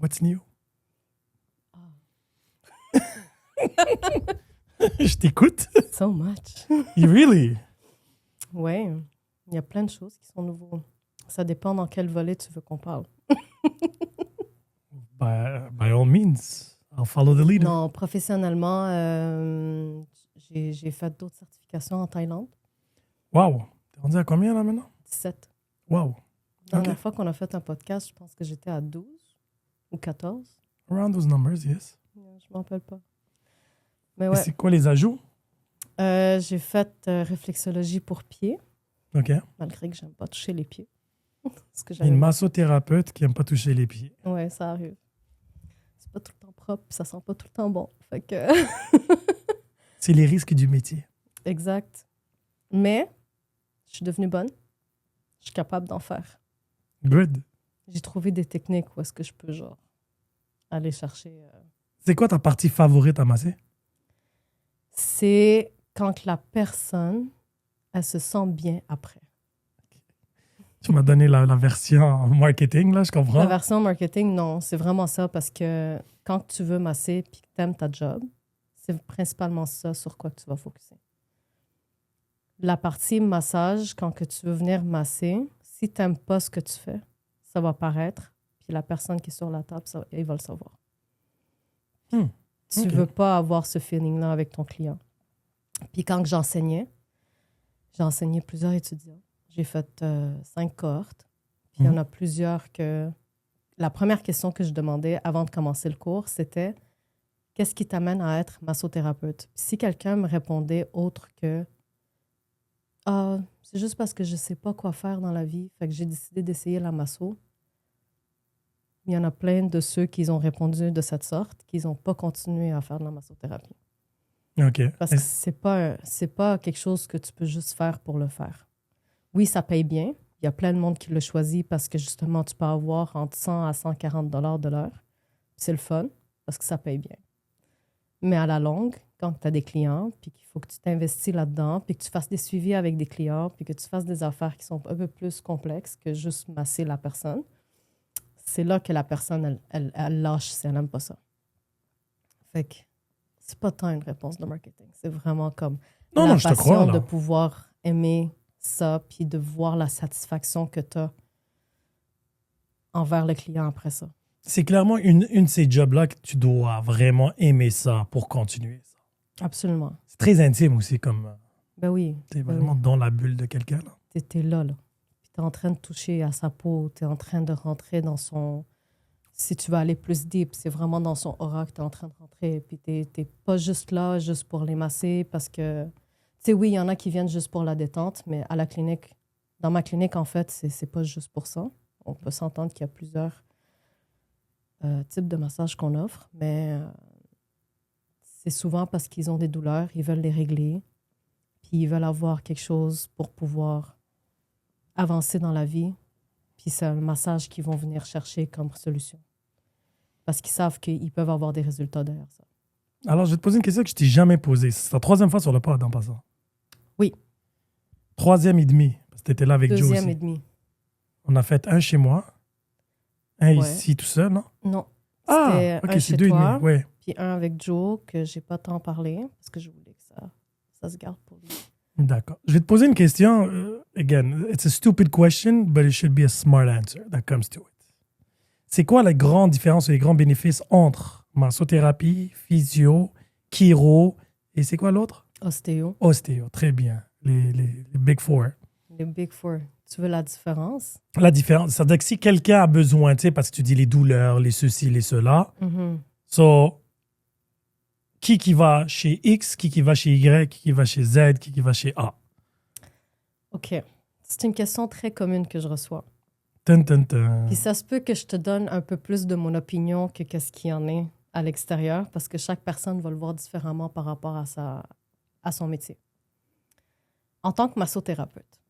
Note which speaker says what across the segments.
Speaker 1: What's new? Je t'écoute.
Speaker 2: So much.
Speaker 1: You really?
Speaker 2: Oui, il y a plein de choses qui sont nouveaux. Ça dépend dans quel volet tu veux qu'on parle.
Speaker 1: By all means, I'll follow the leader.
Speaker 2: Non, professionnellement, j'ai fait d'autres certifications en Thaïlande.
Speaker 1: Wow. T'es rendu à combien là maintenant?
Speaker 2: 17.
Speaker 1: Wow.
Speaker 2: La dernière
Speaker 1: Okay.
Speaker 2: fois qu'on a fait un podcast, je pense que j'étais à 12 ou 14.
Speaker 1: Around those numbers, yes.
Speaker 2: Je ne m'en rappelle pas. Mais
Speaker 1: Et
Speaker 2: ouais,
Speaker 1: c'est quoi les ajouts?
Speaker 2: j'ai fait réflexologie pour pieds,
Speaker 1: OK.
Speaker 2: malgré que j'aime pas toucher les pieds. Parce que
Speaker 1: Il y a une massothérapeute qui aime pas toucher les pieds.
Speaker 2: Ouais, ça arrive. C'est pas tout le temps propre, ça sent pas tout le temps bon. Fait que...
Speaker 1: C'est les risques du métier.
Speaker 2: Exact. Mais je suis devenue bonne. Je suis capable d'en faire.
Speaker 1: Good.
Speaker 2: J'ai trouvé des techniques où est-ce que je peux genre aller chercher.
Speaker 1: C'est quoi ta partie favorite à masser?
Speaker 2: C'est quand la personne, elle se sent bien après.
Speaker 1: Tu m'as donné la version marketing, là, je comprends.
Speaker 2: La version marketing, non, c'est vraiment ça parce que quand tu veux masser puis que tu aimes ta job, c'est principalement ça sur quoi tu vas focuser. La partie massage, quand que tu veux venir masser, si tu n'aimes pas ce que tu fais, ça va paraître. Puis la personne qui est sur la table, il va le savoir. Tu
Speaker 1: ok.
Speaker 2: veux pas avoir ce feeling-là avec ton client. Puis quand que j'enseignais, j'ai enseigné plusieurs étudiants. J'ai fait 5 cohortes. Puis il y en a plusieurs que... La première question que je demandais avant de commencer le cours, c'était « Qu'est-ce qui t'amène à être massothérapeute? » Puis si quelqu'un me répondait autre que « Ah, c'est juste parce que je sais pas quoi faire dans la vie, fait que j'ai décidé d'essayer la masso. » Il y en a plein de ceux qui ont répondu de cette sorte, qui n'ont pas continué à faire de la massothérapie.
Speaker 1: OK.
Speaker 2: Parce que c'est pas quelque chose que tu peux juste faire pour le faire. Oui, ça paye bien. Il y a plein de monde qui le choisit parce que justement, tu peux avoir entre 100 à 140 $ de l'heure. C'est le fun parce que ça paye bien. Mais à la longue, quand tu as des clients, puis qu'il faut que tu t'investis là-dedans, puis que tu fasses des suivis avec des clients, puis que tu fasses des affaires qui sont un peu plus complexes que juste masser la personne, c'est là que la personne, elle lâche si elle n'aime pas ça. Fait que c'est pas tant une réponse de marketing. C'est vraiment comme
Speaker 1: Non, je te crois,
Speaker 2: passion
Speaker 1: là.
Speaker 2: de pouvoir aimer ça, puis de voir la satisfaction que tu as envers le client après ça.
Speaker 1: C'est clairement une de ces jobs-là que tu dois vraiment aimer ça pour continuer.
Speaker 2: Absolument.
Speaker 1: C'est très intime aussi, comme
Speaker 2: Ben oui.
Speaker 1: tu es
Speaker 2: Ben
Speaker 1: vraiment
Speaker 2: oui.
Speaker 1: dans la bulle de quelqu'un. Là.
Speaker 2: T'es là. Puis t'es en train de toucher à sa peau, t'es en train de rentrer dans son... Si tu veux aller plus deep, c'est vraiment dans son aura que t'es en train de rentrer. Puis t'es pas juste là, juste pour les masser, parce que... Tu sais, oui, il y en a qui viennent juste pour la détente, mais à la clinique, dans ma clinique, en fait, c'est pas juste pour ça. On peut s'entendre qu'il y a plusieurs types de massages qu'on offre, mais c'est souvent parce qu'ils ont des douleurs, ils veulent les régler, puis ils veulent avoir quelque chose pour pouvoir avancer dans la vie, puis c'est un massage qu'ils vont venir chercher comme solution. Parce qu'ils savent qu'ils peuvent avoir des résultats derrière ça.
Speaker 1: Alors, je vais te poser une question que je t'ai jamais posée. C'est ta 3e fois sur le pod en passant.
Speaker 2: Oui.
Speaker 1: 3e et demi, parce que tu étais là avec Joe
Speaker 2: 2e
Speaker 1: aussi.
Speaker 2: et demi.
Speaker 1: On a fait un chez moi, un
Speaker 2: Ouais.
Speaker 1: ici tout seul, non?
Speaker 2: Non.
Speaker 1: Ah,
Speaker 2: C'était
Speaker 1: ok,
Speaker 2: un
Speaker 1: c'est
Speaker 2: chez
Speaker 1: 2 et
Speaker 2: toi,
Speaker 1: demi, ouais.
Speaker 2: puis un avec Joe, que j'ai pas tant parlé, parce que je voulais que ça se garde pour lui.
Speaker 1: D'accord. Je vais te poser une question. Again, it's a stupid question, but it should be a smart answer that comes to it. C'est quoi la grande différence ou les grands bénéfices entre massothérapie, physio, chiro et c'est quoi l'autre?
Speaker 2: Ostéo,
Speaker 1: Ostéo. Très bien. Les Big Four.
Speaker 2: les Big Four. Tu veux la différence?
Speaker 1: La différence, c'est-à-dire que si quelqu'un a besoin, tu sais, parce que tu dis les douleurs, les ceci, les cela, so, qui va chez X, qui va chez Y, qui va chez Z, qui va chez A?
Speaker 2: OK. C'est une question très commune que je reçois.
Speaker 1: Tun, tun, tun.
Speaker 2: Puis ça se peut que je te donne un peu plus de mon opinion que qu'est-ce qu'il y en est à l'extérieur, parce que chaque personne va le voir différemment par rapport à son métier. En tant que massothérapeute.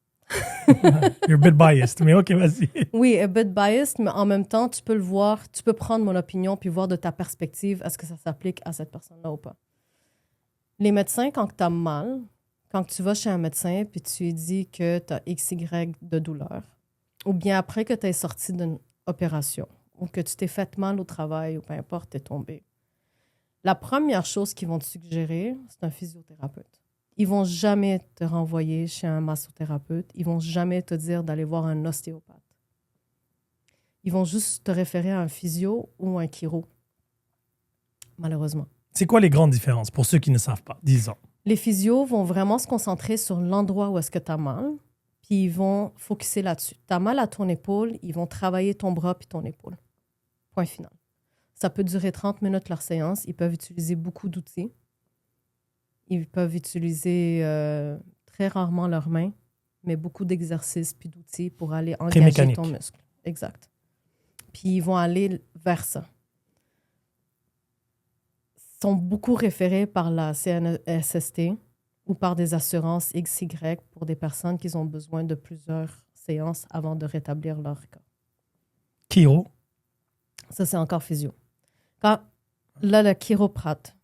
Speaker 1: You're a bit biased, mais OK, vas-y.
Speaker 2: Oui, a bit biased, mais en même temps, tu peux le voir, tu peux prendre mon opinion puis voir de ta perspective, est-ce que ça s'applique à cette personne-là ou pas. Les médecins, quand tu as mal, quand tu vas chez un médecin puis tu lui dis que tu as XY de douleur, ou bien après que tu es sorti d'une opération, ou que tu t'es fait mal au travail ou peu importe, t'es tombé, la première chose qu'ils vont te suggérer, c'est un physiothérapeute. Ils vont jamais te renvoyer chez un massothérapeute. Ils vont jamais te dire d'aller voir un ostéopathe. Ils vont juste te référer à un physio ou un chiro, malheureusement.
Speaker 1: C'est quoi les grandes différences pour ceux qui ne savent pas, disons?
Speaker 2: Les physios vont vraiment se concentrer sur l'endroit où est-ce que tu as mal, puis ils vont focuser là-dessus. Tu as mal à ton épaule, ils vont travailler ton bras puis ton épaule. Point final. Ça peut durer 30 minutes leur séance. Ils peuvent utiliser beaucoup d'outils. Ils peuvent utiliser très rarement leurs mains, mais beaucoup d'exercices puis d'outils pour aller engager ton muscle. Exact. Puis ils vont aller vers ça. Ils sont beaucoup référés par la CNSST ou par des assurances XY pour des personnes qui ont besoin de plusieurs séances avant de rétablir leur cas.
Speaker 1: Chiro.
Speaker 2: Ça, c'est encore physio. Là, le chiroprate.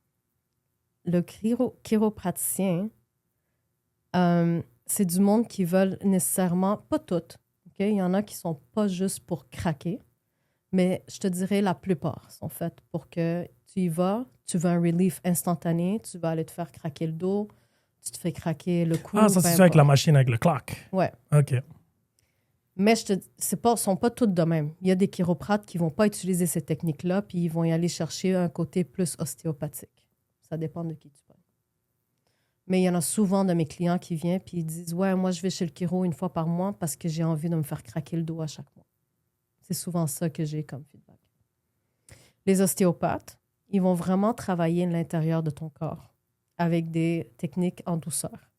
Speaker 2: Le chiropraticien, c'est du monde qui veulent nécessairement, pas toutes, okay? Il y en a qui sont pas juste pour craquer, mais je te dirais la plupart sont faites pour que tu y vas, tu veux un relief instantané, tu vas aller te faire craquer le dos, tu te fais craquer le cou.
Speaker 1: Ah, ça c'est fait avec la machine, avec le clock.
Speaker 2: Ouais.
Speaker 1: OK.
Speaker 2: Mais sont pas toutes de même. Il y a des chiroprates qui vont pas utiliser ces techniques-là, puis ils vont y aller chercher un côté plus ostéopathique. Ça dépend de qui tu parles. Mais il y en a souvent de mes clients qui viennent puis ils disent « Ouais, moi, je vais chez le chiro une fois par mois parce que j'ai envie de me faire craquer le dos à chaque mois. » C'est souvent ça que j'ai comme feedback. Les ostéopathes, ils vont vraiment travailler l'intérieur de ton corps avec des techniques en douceur.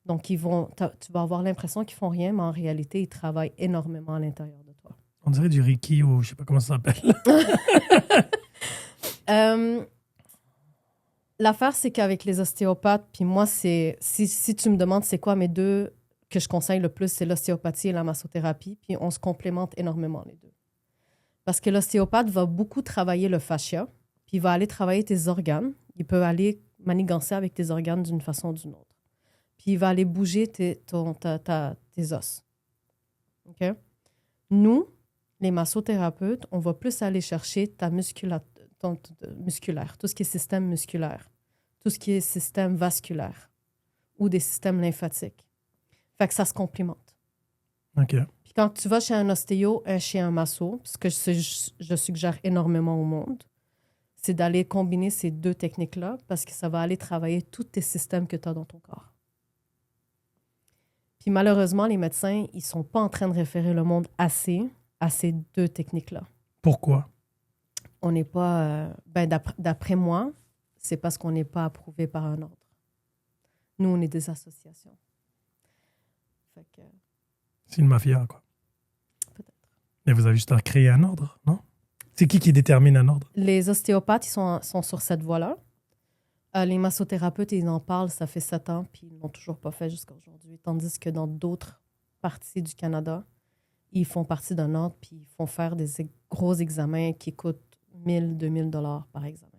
Speaker 2: Donc, tu vas avoir l'impression qu'ils font rien, mais en réalité, ils travaillent énormément à l'intérieur de toi.
Speaker 1: On dirait du Reiki ou je sais pas comment ça s'appelle.
Speaker 2: L'affaire, c'est qu'avec les ostéopathes, puis moi, si tu me demandes c'est quoi mes deux que je conseille le plus, c'est l'ostéopathie et la massothérapie, puis on se complémente énormément les deux. Parce que l'ostéopathe va beaucoup travailler le fascia, puis il va aller travailler tes organes. Il peut aller manigancer avec tes organes d'une façon ou d'une autre. Puis il va aller bouger tes os. OK? Nous, les massothérapeutes, on va plus aller chercher ta musculaire, tout ce qui est système musculaire, tout ce qui est système vasculaire ou des systèmes lymphatiques. Fait que ça se complimente.
Speaker 1: OK.
Speaker 2: Puis quand tu vas chez un ostéo, chez un masso, ce que je suggère énormément au monde, c'est d'aller combiner ces deux techniques-là parce que ça va aller travailler tous tes systèmes que tu as dans ton corps. Puis malheureusement, les médecins, ils sont pas en train de référer le monde assez à ces deux techniques-là.
Speaker 1: Pourquoi?
Speaker 2: On n'est pas... d'après moi, c'est parce qu'on n'est pas approuvé par un ordre. Nous, on est des associations. Fait que...
Speaker 1: C'est une mafia, quoi.
Speaker 2: Peut-être.
Speaker 1: Mais vous avez juste à créer un ordre, non? C'est qui détermine un ordre?
Speaker 2: Les ostéopathes, ils sont sur cette voie-là. Les massothérapeutes, ils en parlent, ça fait 7 ans, puis ils ne l'ont toujours pas fait jusqu'à aujourd'hui. Tandis que dans d'autres parties du Canada, ils font partie d'un ordre, puis ils font faire des gros examens qui coûtent 1 000, 2 000 $ par examen.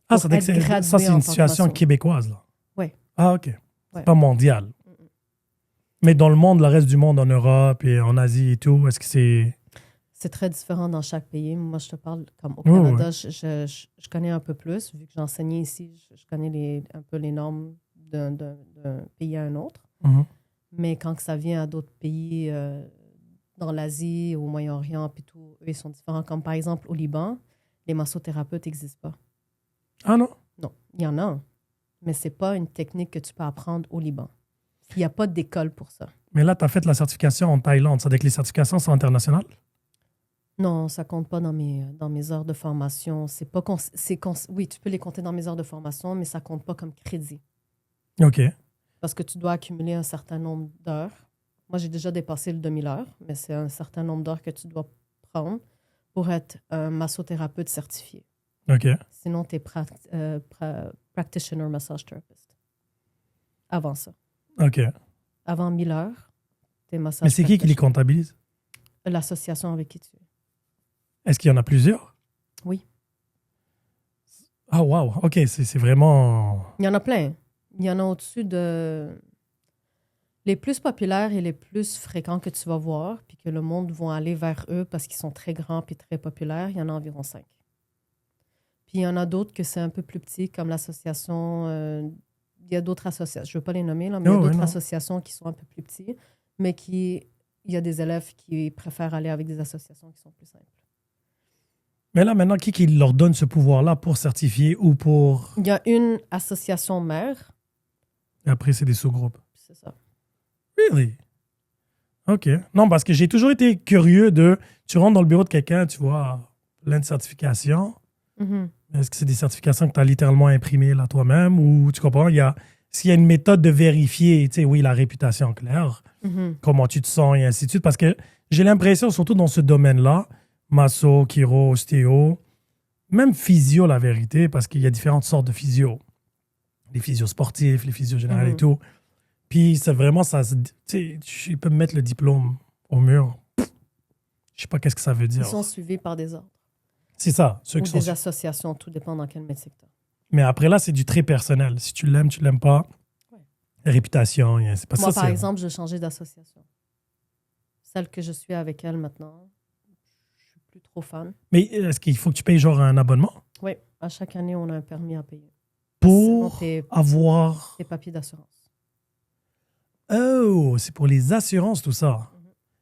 Speaker 1: Ah, ça, c'est une situation québécoise, là?
Speaker 2: Oui.
Speaker 1: Ah, OK.
Speaker 2: Ouais.
Speaker 1: C'est pas mondial. Mais dans le monde, le reste du monde, en Europe et en Asie et tout, est-ce que c'est...
Speaker 2: C'est très différent dans chaque pays. Moi, je te parle comme au Canada, je connais un peu plus. Vu que j'enseignais ici, je connais un peu les normes d'un pays à un autre.
Speaker 1: Mm-hmm.
Speaker 2: Mais quand ça vient à d'autres pays, dans l'Asie, au Moyen-Orient, puis tout, eux, ils sont différents. Comme par exemple, au Liban, les massothérapeutes n'existent pas.
Speaker 1: Ah non?
Speaker 2: Non, il y en a, mais ce n'est pas une technique que tu peux apprendre au Liban. Il n'y a pas d'école pour ça.
Speaker 1: Mais là, tu as fait la certification en Thaïlande. Ça veut dire que les certifications sont internationales?
Speaker 2: Non, ça compte pas dans mes heures de formation. Oui, tu peux les compter dans mes heures de formation, mais ça compte pas comme crédit.
Speaker 1: OK.
Speaker 2: Parce que tu dois accumuler un certain nombre d'heures. Moi, j'ai déjà dépassé le demi-heure, mais c'est un certain nombre d'heures que tu dois prendre pour être un massothérapeute certifié.
Speaker 1: OK.
Speaker 2: Sinon, tu es practitioner massage therapist. Avant ça.
Speaker 1: OK.
Speaker 2: Avant 1000 heures, tu es massage
Speaker 1: Mais c'est qui les comptabilise?
Speaker 2: L'association avec qui tu es.
Speaker 1: Est-ce qu'il y en a plusieurs?
Speaker 2: Oui.
Speaker 1: Ah, wow. OK, c'est vraiment...
Speaker 2: Il y en a plein. Il y en a au-dessus de... Les plus populaires et les plus fréquents que tu vas voir, puis que le monde va aller vers eux parce qu'ils sont très grands puis très populaires, il y en a environ 5. Puis il y en a d'autres que c'est un peu plus petit, comme l'association. Il y a d'autres associations, je ne veux pas les nommer, là, mais il y a d'autres associations qui sont un peu plus petites, mais il y a des élèves qui préfèrent aller avec des associations qui sont plus simples.
Speaker 1: Mais là, maintenant, qui leur donne ce pouvoir-là pour certifier ou pour...
Speaker 2: Il y a une association mère.
Speaker 1: Et après, c'est des sous-groupes.
Speaker 2: C'est ça.
Speaker 1: Really? OK. Non, parce que j'ai toujours été curieux de... Tu rentres dans le bureau de quelqu'un, tu vois plein de certifications.
Speaker 2: Mm-hmm.
Speaker 1: Est-ce que c'est des certifications que tu as littéralement imprimées là toi-même ou tu comprends? S'il y a une méthode de vérifier, tu sais, oui, la réputation claire, comment tu te sens et ainsi de suite. Parce que j'ai l'impression, surtout dans ce domaine-là, masso, chiro, ostéo, même physio, la vérité, parce qu'il y a différentes sortes de physio. Les physios sportifs, les physios générales et tout. Puis c'est vraiment ça. Tu sais, je peux me mettre le diplôme au mur. Je sais pas qu'est-ce que ça veut dire.
Speaker 2: Ils sont suivis par des ordres.
Speaker 1: C'est ça.
Speaker 2: Ou des associations, tout dépend dans quel métier tu as.
Speaker 1: Mais après là, c'est du très personnel. Si tu l'aimes, tu l'aimes pas. Ouais. Réputation, c'est pas ça.
Speaker 2: Moi, par exemple, j'ai changé d'association. Celle que je suis avec elle maintenant, je suis plus trop fan.
Speaker 1: Mais est-ce qu'il faut que tu payes genre un abonnement?
Speaker 2: Oui, à chaque année, on a un permis à payer.
Speaker 1: Pour avoir...
Speaker 2: Tes papiers d'assurance.
Speaker 1: Oh, c'est pour les assurances, tout ça.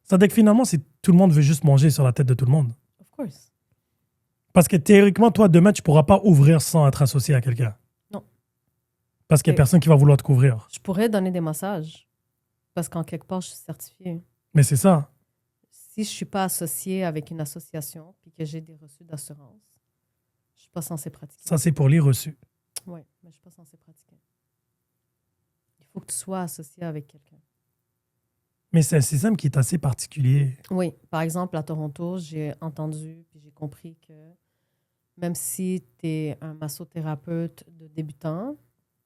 Speaker 1: Ça veut dire que finalement, tout le monde veut juste manger sur la tête de tout le monde.
Speaker 2: Of course.
Speaker 1: Parce que théoriquement, toi, demain, tu ne pourras pas ouvrir sans être associé à quelqu'un.
Speaker 2: Non.
Speaker 1: Parce qu'il n'y a personne qui va vouloir te couvrir.
Speaker 2: Je pourrais donner des massages. Parce qu'en quelque part, je suis certifiée.
Speaker 1: Mais c'est ça.
Speaker 2: Si je ne suis pas associée avec une association puis que j'ai des reçus d'assurance, je ne suis pas censée pratiquer.
Speaker 1: Ça, c'est pour les reçus.
Speaker 2: Oui, mais je ne suis pas censée pratiquer. Il faut que tu sois associé avec quelqu'un.
Speaker 1: Mais c'est un système qui est assez particulier.
Speaker 2: Oui. Par exemple, à Toronto, j'ai entendu puis j'ai compris que même si tu es un massothérapeute de débutant,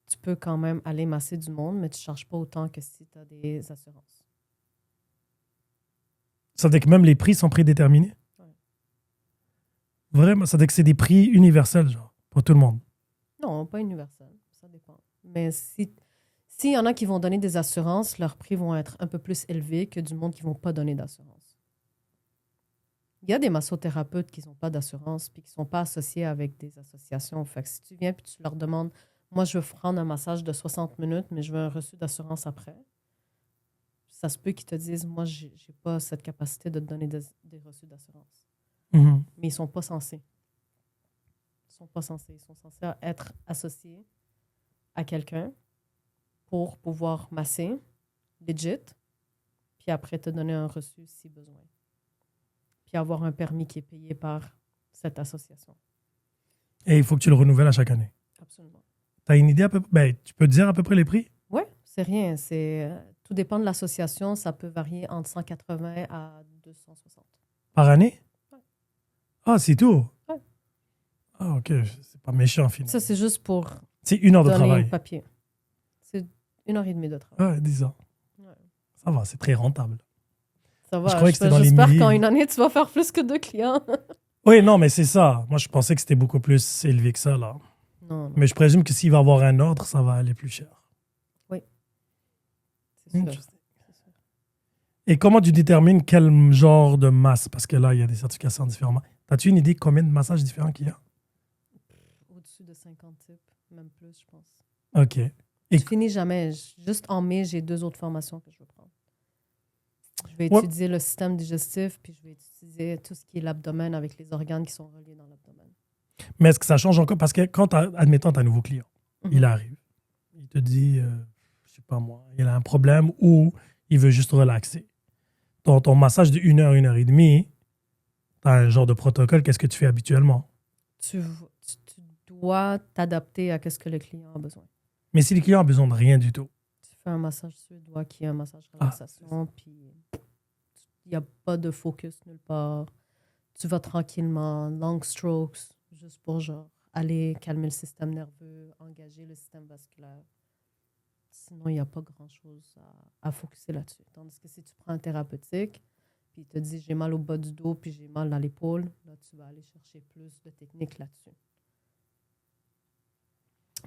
Speaker 2: tu peux quand même aller masser du monde, mais tu ne charges pas autant que si tu as des assurances.
Speaker 1: Ça veut dire que même les prix sont prédéterminés?
Speaker 2: Oui.
Speaker 1: Vraiment? Ça veut dire que c'est des prix universels, genre, pour tout le monde?
Speaker 2: Non, pas universel. Ça dépend. Mais s'il y en a qui vont donner des assurances, leurs prix vont être un peu plus élevés que du monde qui ne vont pas donner d'assurance. Il y a des massothérapeutes qui n'ont pas d'assurance puis qui ne sont pas associés avec des associations. Fait que si tu viens et tu leur demandes, moi, je veux prendre un massage de 60 minutes, mais je veux un reçu d'assurance après, ça se peut qu'ils te disent, moi, je n'ai pas cette capacité de te donner des reçus d'assurance.
Speaker 1: Mm-hmm.
Speaker 2: Mais ils ne sont pas censés. Ils sont pas censés. Ils sont censés être associés à quelqu'un pour pouvoir masser, legit, puis après te donner un reçu si besoin. Puis avoir un permis qui est payé par cette association.
Speaker 1: Et il faut que tu le renouvelles à chaque année.
Speaker 2: Absolument.
Speaker 1: Tu as une idée à peu près? Ben, tu peux dire à peu près les prix?
Speaker 2: Oui, c'est rien. Tout dépend de l'association. Ça peut varier entre 180 à 260.
Speaker 1: Par année?
Speaker 2: Ouais.
Speaker 1: Ah, c'est tout?
Speaker 2: Ouais.
Speaker 1: Ah, OK. C'est pas méchant, finalement.
Speaker 2: Ça, c'est juste pour
Speaker 1: c'est 1 heure de
Speaker 2: donner
Speaker 1: travail.
Speaker 2: le papier. C'est 1h30 de travail.
Speaker 1: Ouais, 10 ans. Ouais. Ça va, c'est très rentable.
Speaker 2: Ça va.
Speaker 1: J'espère
Speaker 2: qu'en une année, tu vas faire plus que 2 clients.
Speaker 1: Oui, non, mais c'est ça. Moi, je pensais que c'était beaucoup plus élevé que ça, là.
Speaker 2: Non.
Speaker 1: Mais je présume que s'il va avoir un ordre, ça va aller plus cher.
Speaker 2: Oui. C'est sûr.
Speaker 1: Et comment tu détermines quel genre de masse? Parce que là, il y a des certifications différentes. As-tu une idée combien de massages différents qu'il y a?
Speaker 2: Au-dessus de 50 types, même plus, je pense.
Speaker 1: OK.
Speaker 2: Je finis jamais. Juste en mai, j'ai 2 autres formations que je veux prendre. Je vais étudier le système digestif, puis je vais étudier tout ce qui est l'abdomen avec les organes qui sont reliés dans l'abdomen.
Speaker 1: Mais est-ce que ça change encore? Parce que quand, admettons, tu as un nouveau client, il arrive, il te dit, je sais pas moi, il a un problème ou il veut juste relaxer. Dans ton massage de 1 heure, 1h30, tu as un genre de protocole. Qu'est-ce que tu fais habituellement?
Speaker 2: Tu dois t'adapter à ce que le client a besoin.
Speaker 1: Mais si le client a besoin de rien du tout?
Speaker 2: Tu fais un massage suédois qui est un massage relaxation, puis il n'y a pas de focus nulle part. Tu vas tranquillement, long strokes, juste pour genre aller calmer le système nerveux, engager le système vasculaire. Sinon, il n'y a pas grand-chose à focuser là-dessus. Tandis que si tu prends un thérapeutique, puis il te dit j'ai mal au bas du dos, puis j'ai mal à l'épaule, là, tu vas aller chercher plus de technique là-dessus.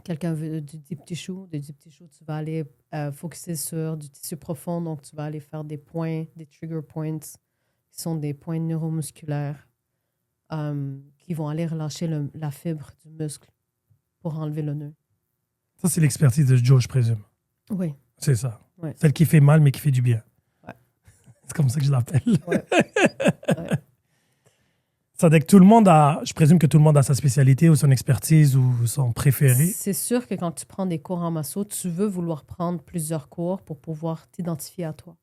Speaker 2: Quelqu'un veut du deep tissue. Du deep tissue, tu vas aller focuser sur du tissu profond. Donc, tu vas aller faire des points, des trigger points, qui sont des points neuromusculaires qui vont aller relâcher la fibre du muscle pour enlever le nœud.
Speaker 1: Ça, c'est l'expertise de Joe, je présume.
Speaker 2: Oui.
Speaker 1: C'est ça.
Speaker 2: Ouais.
Speaker 1: Celle qui fait mal, mais qui fait du bien.
Speaker 2: Ouais.
Speaker 1: C'est comme ça que je l'appelle.
Speaker 2: Ouais. Ouais.
Speaker 1: Ça veut dire que tout le monde a, je présume que tout le monde a sa spécialité ou son expertise ou son préféré.
Speaker 2: C'est sûr que quand tu prends des cours en masso, tu veux vouloir prendre plusieurs cours pour pouvoir t'identifier à toi.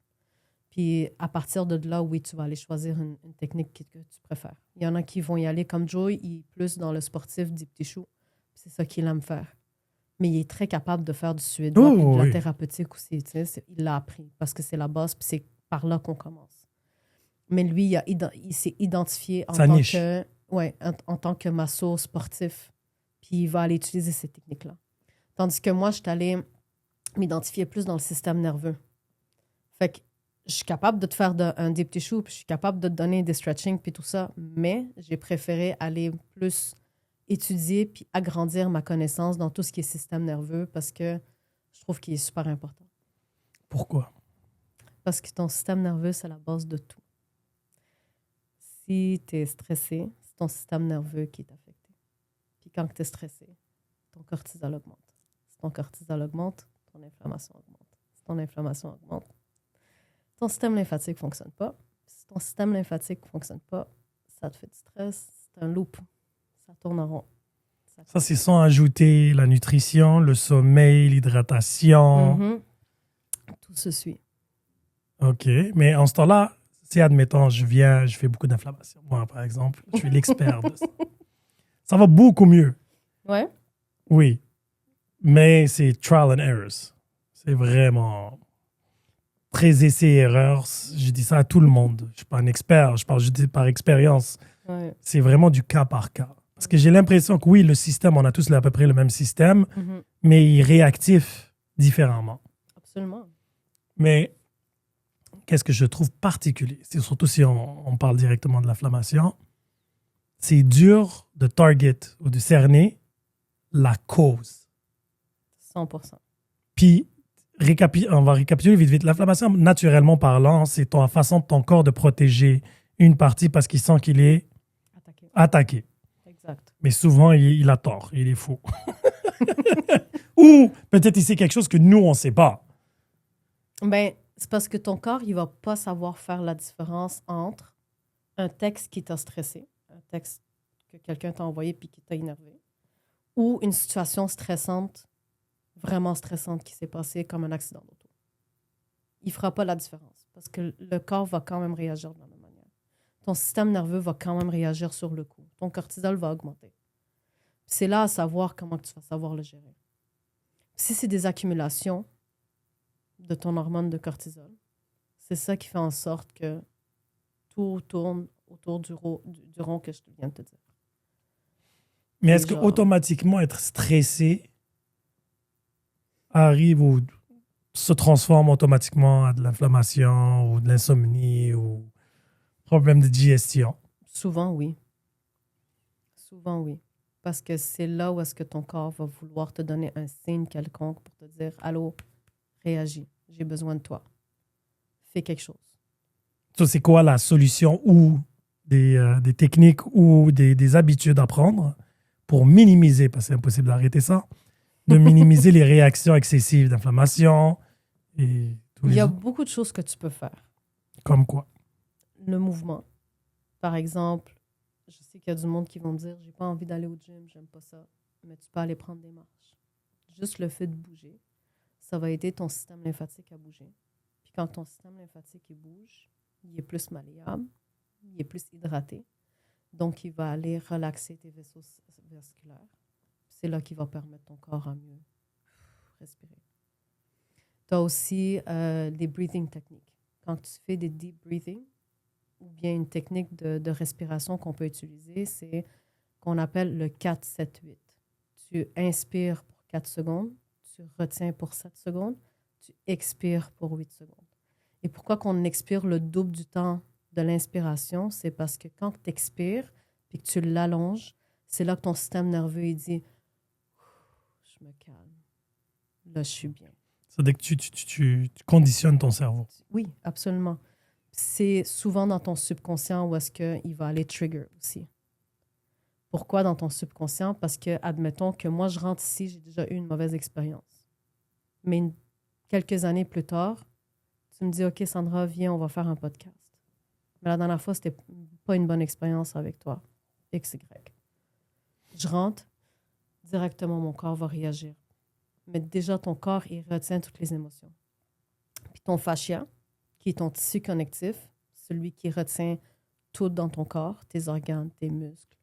Speaker 2: Puis à partir de là, oui, tu vas aller choisir une technique que tu préfères. Il y en a qui vont y aller comme Joey, il est plus dans le sportif deep tissue. C'est ça qu'il aime faire. Mais il est très capable de faire du suédois et de la thérapeutique aussi. Il l'a appris parce que c'est la base, puis c'est par là qu'on commence. Mais lui, il s'est identifié en tant que masso sportif. Puis il va aller utiliser ces techniques-là. Tandis que moi, je suis allée m'identifier plus dans le système nerveux. Fait que je suis capable de te faire un deep tissue, puis je suis capable de te donner des stretching, puis tout ça. Mais j'ai préféré aller plus étudier puis agrandir ma connaissance dans tout ce qui est système nerveux parce que je trouve qu'il est super important.
Speaker 1: Pourquoi?
Speaker 2: Parce que ton système nerveux, c'est la base de tout. Si tu es stressé, c'est ton système nerveux qui est affecté. Puis quand tu es stressé, ton cortisol augmente. Si ton cortisol augmente, ton inflammation augmente. Si ton inflammation augmente, ton système lymphatique ne fonctionne pas. Si ton système lymphatique ne fonctionne pas, ça te fait du stress. C'est un loop. Ça tourne en rond.
Speaker 1: Ça, c'est sans ajouter la nutrition, le sommeil, l'hydratation.
Speaker 2: Mm-hmm. Tout se suit.
Speaker 1: OK. Mais en ce temps-là, si, admettons, je fais beaucoup d'inflammation. Moi, par exemple, je suis l'expert de ça. Ça va beaucoup mieux.
Speaker 2: Ouais.
Speaker 1: Oui. Mais c'est trial and errors. C'est vraiment très essais-erreurs. Je dis ça à tout le monde. Je ne suis pas un expert. Je dis par expérience.
Speaker 2: Ouais.
Speaker 1: C'est vraiment du cas par cas. Parce que j'ai l'impression que oui, le système, on a tous à peu près le même système,
Speaker 2: Mm-hmm.
Speaker 1: mais il est réactif différemment.
Speaker 2: Absolument.
Speaker 1: Mais qu'est-ce que je trouve particulier, c'est surtout si on parle directement de l'inflammation, c'est dur de target ou de cerner la cause.
Speaker 2: 100%.
Speaker 1: Puis, on va récapituler vite. L'inflammation, naturellement parlant, c'est la façon de ton corps de protéger une partie parce qu'il sent qu'il est attaqué.
Speaker 2: Exact.
Speaker 1: Mais souvent, il a tort, il est faux. Ou peut-être il sait quelque chose que nous, on ne sait pas.
Speaker 2: Ben, c'est parce que ton corps, il ne va pas savoir faire la différence entre un texte qui t'a stressé, un texte que quelqu'un t'a envoyé puis qui t'a énervé, ou une situation stressante, vraiment stressante qui s'est passée comme un accident d'auto. Il ne fera pas la différence parce que le corps va quand même réagir de la même manière. Ton système nerveux va quand même réagir sur le coup. Ton cortisol va augmenter. C'est là à savoir comment tu vas savoir le gérer. Si c'est des accumulations de ton hormone de cortisol, c'est ça qui fait en sorte que tout tourne autour du rond que je viens de te dire.
Speaker 1: Mais est-ce que automatiquement être stressé arrive ou se transforme automatiquement à de l'inflammation ou de l'insomnie ou problème de digestion?
Speaker 2: Souvent, oui. Souvent, oui. Parce que c'est là où est-ce que ton corps va vouloir te donner un signe quelconque pour te dire « Allô, réagis, j'ai besoin de toi. Fais quelque chose. »
Speaker 1: Ça, c'est quoi la solution ou des techniques ou des habitudes à prendre pour minimiser, parce que c'est impossible d'arrêter ça, de minimiser les réactions excessives d'inflammation et tout.
Speaker 2: Il y a beaucoup de choses que tu peux faire.
Speaker 1: Comme quoi?
Speaker 2: Le mouvement. Par exemple, je sais qu'il y a du monde qui vont me dire « J'ai pas envie d'aller au gym, j'aime pas ça. » Mais tu peux aller prendre des marches. Juste le fait de bouger, ça va aider ton système lymphatique à bouger. Puis quand ton système lymphatique il bouge, il est plus malléable, il est plus hydraté. Donc, il va aller relaxer tes vaisseaux vasculaires. C'est là qu'il va permettre ton corps à mieux respirer. Tu as aussi des breathing techniques. Quand tu fais des deep breathing, ou bien une technique de respiration qu'on peut utiliser, c'est qu'on appelle le 4-7-8. Tu inspires pour 4 secondes, tu retiens pour 7 secondes, tu expires pour 8 secondes. Et pourquoi qu'on expire le double du temps de l'inspiration? C'est parce que quand tu expires et que tu l'allonges, c'est là que ton système nerveux il dit « Je je me calme. Là, je suis bien.
Speaker 1: C'est-à-dire que tu conditionnes ton cerveau.
Speaker 2: Oui, absolument. C'est souvent dans ton subconscient où est-ce qu'il va aller trigger aussi. Pourquoi dans ton subconscient? Parce que, admettons que moi, je rentre ici, j'ai déjà eu une mauvaise expérience. Mais quelques années plus tard, tu me dis, OK, Sandra, viens, on va faire un podcast. Mais la dernière fois, c'était pas une bonne expérience avec toi. X, Y. Je rentre, directement, mon corps va réagir. Mais déjà, ton corps, il retient toutes les émotions. Puis ton fascia, qui est ton tissu connectif, celui qui retient tout dans ton corps, tes organes, tes muscles,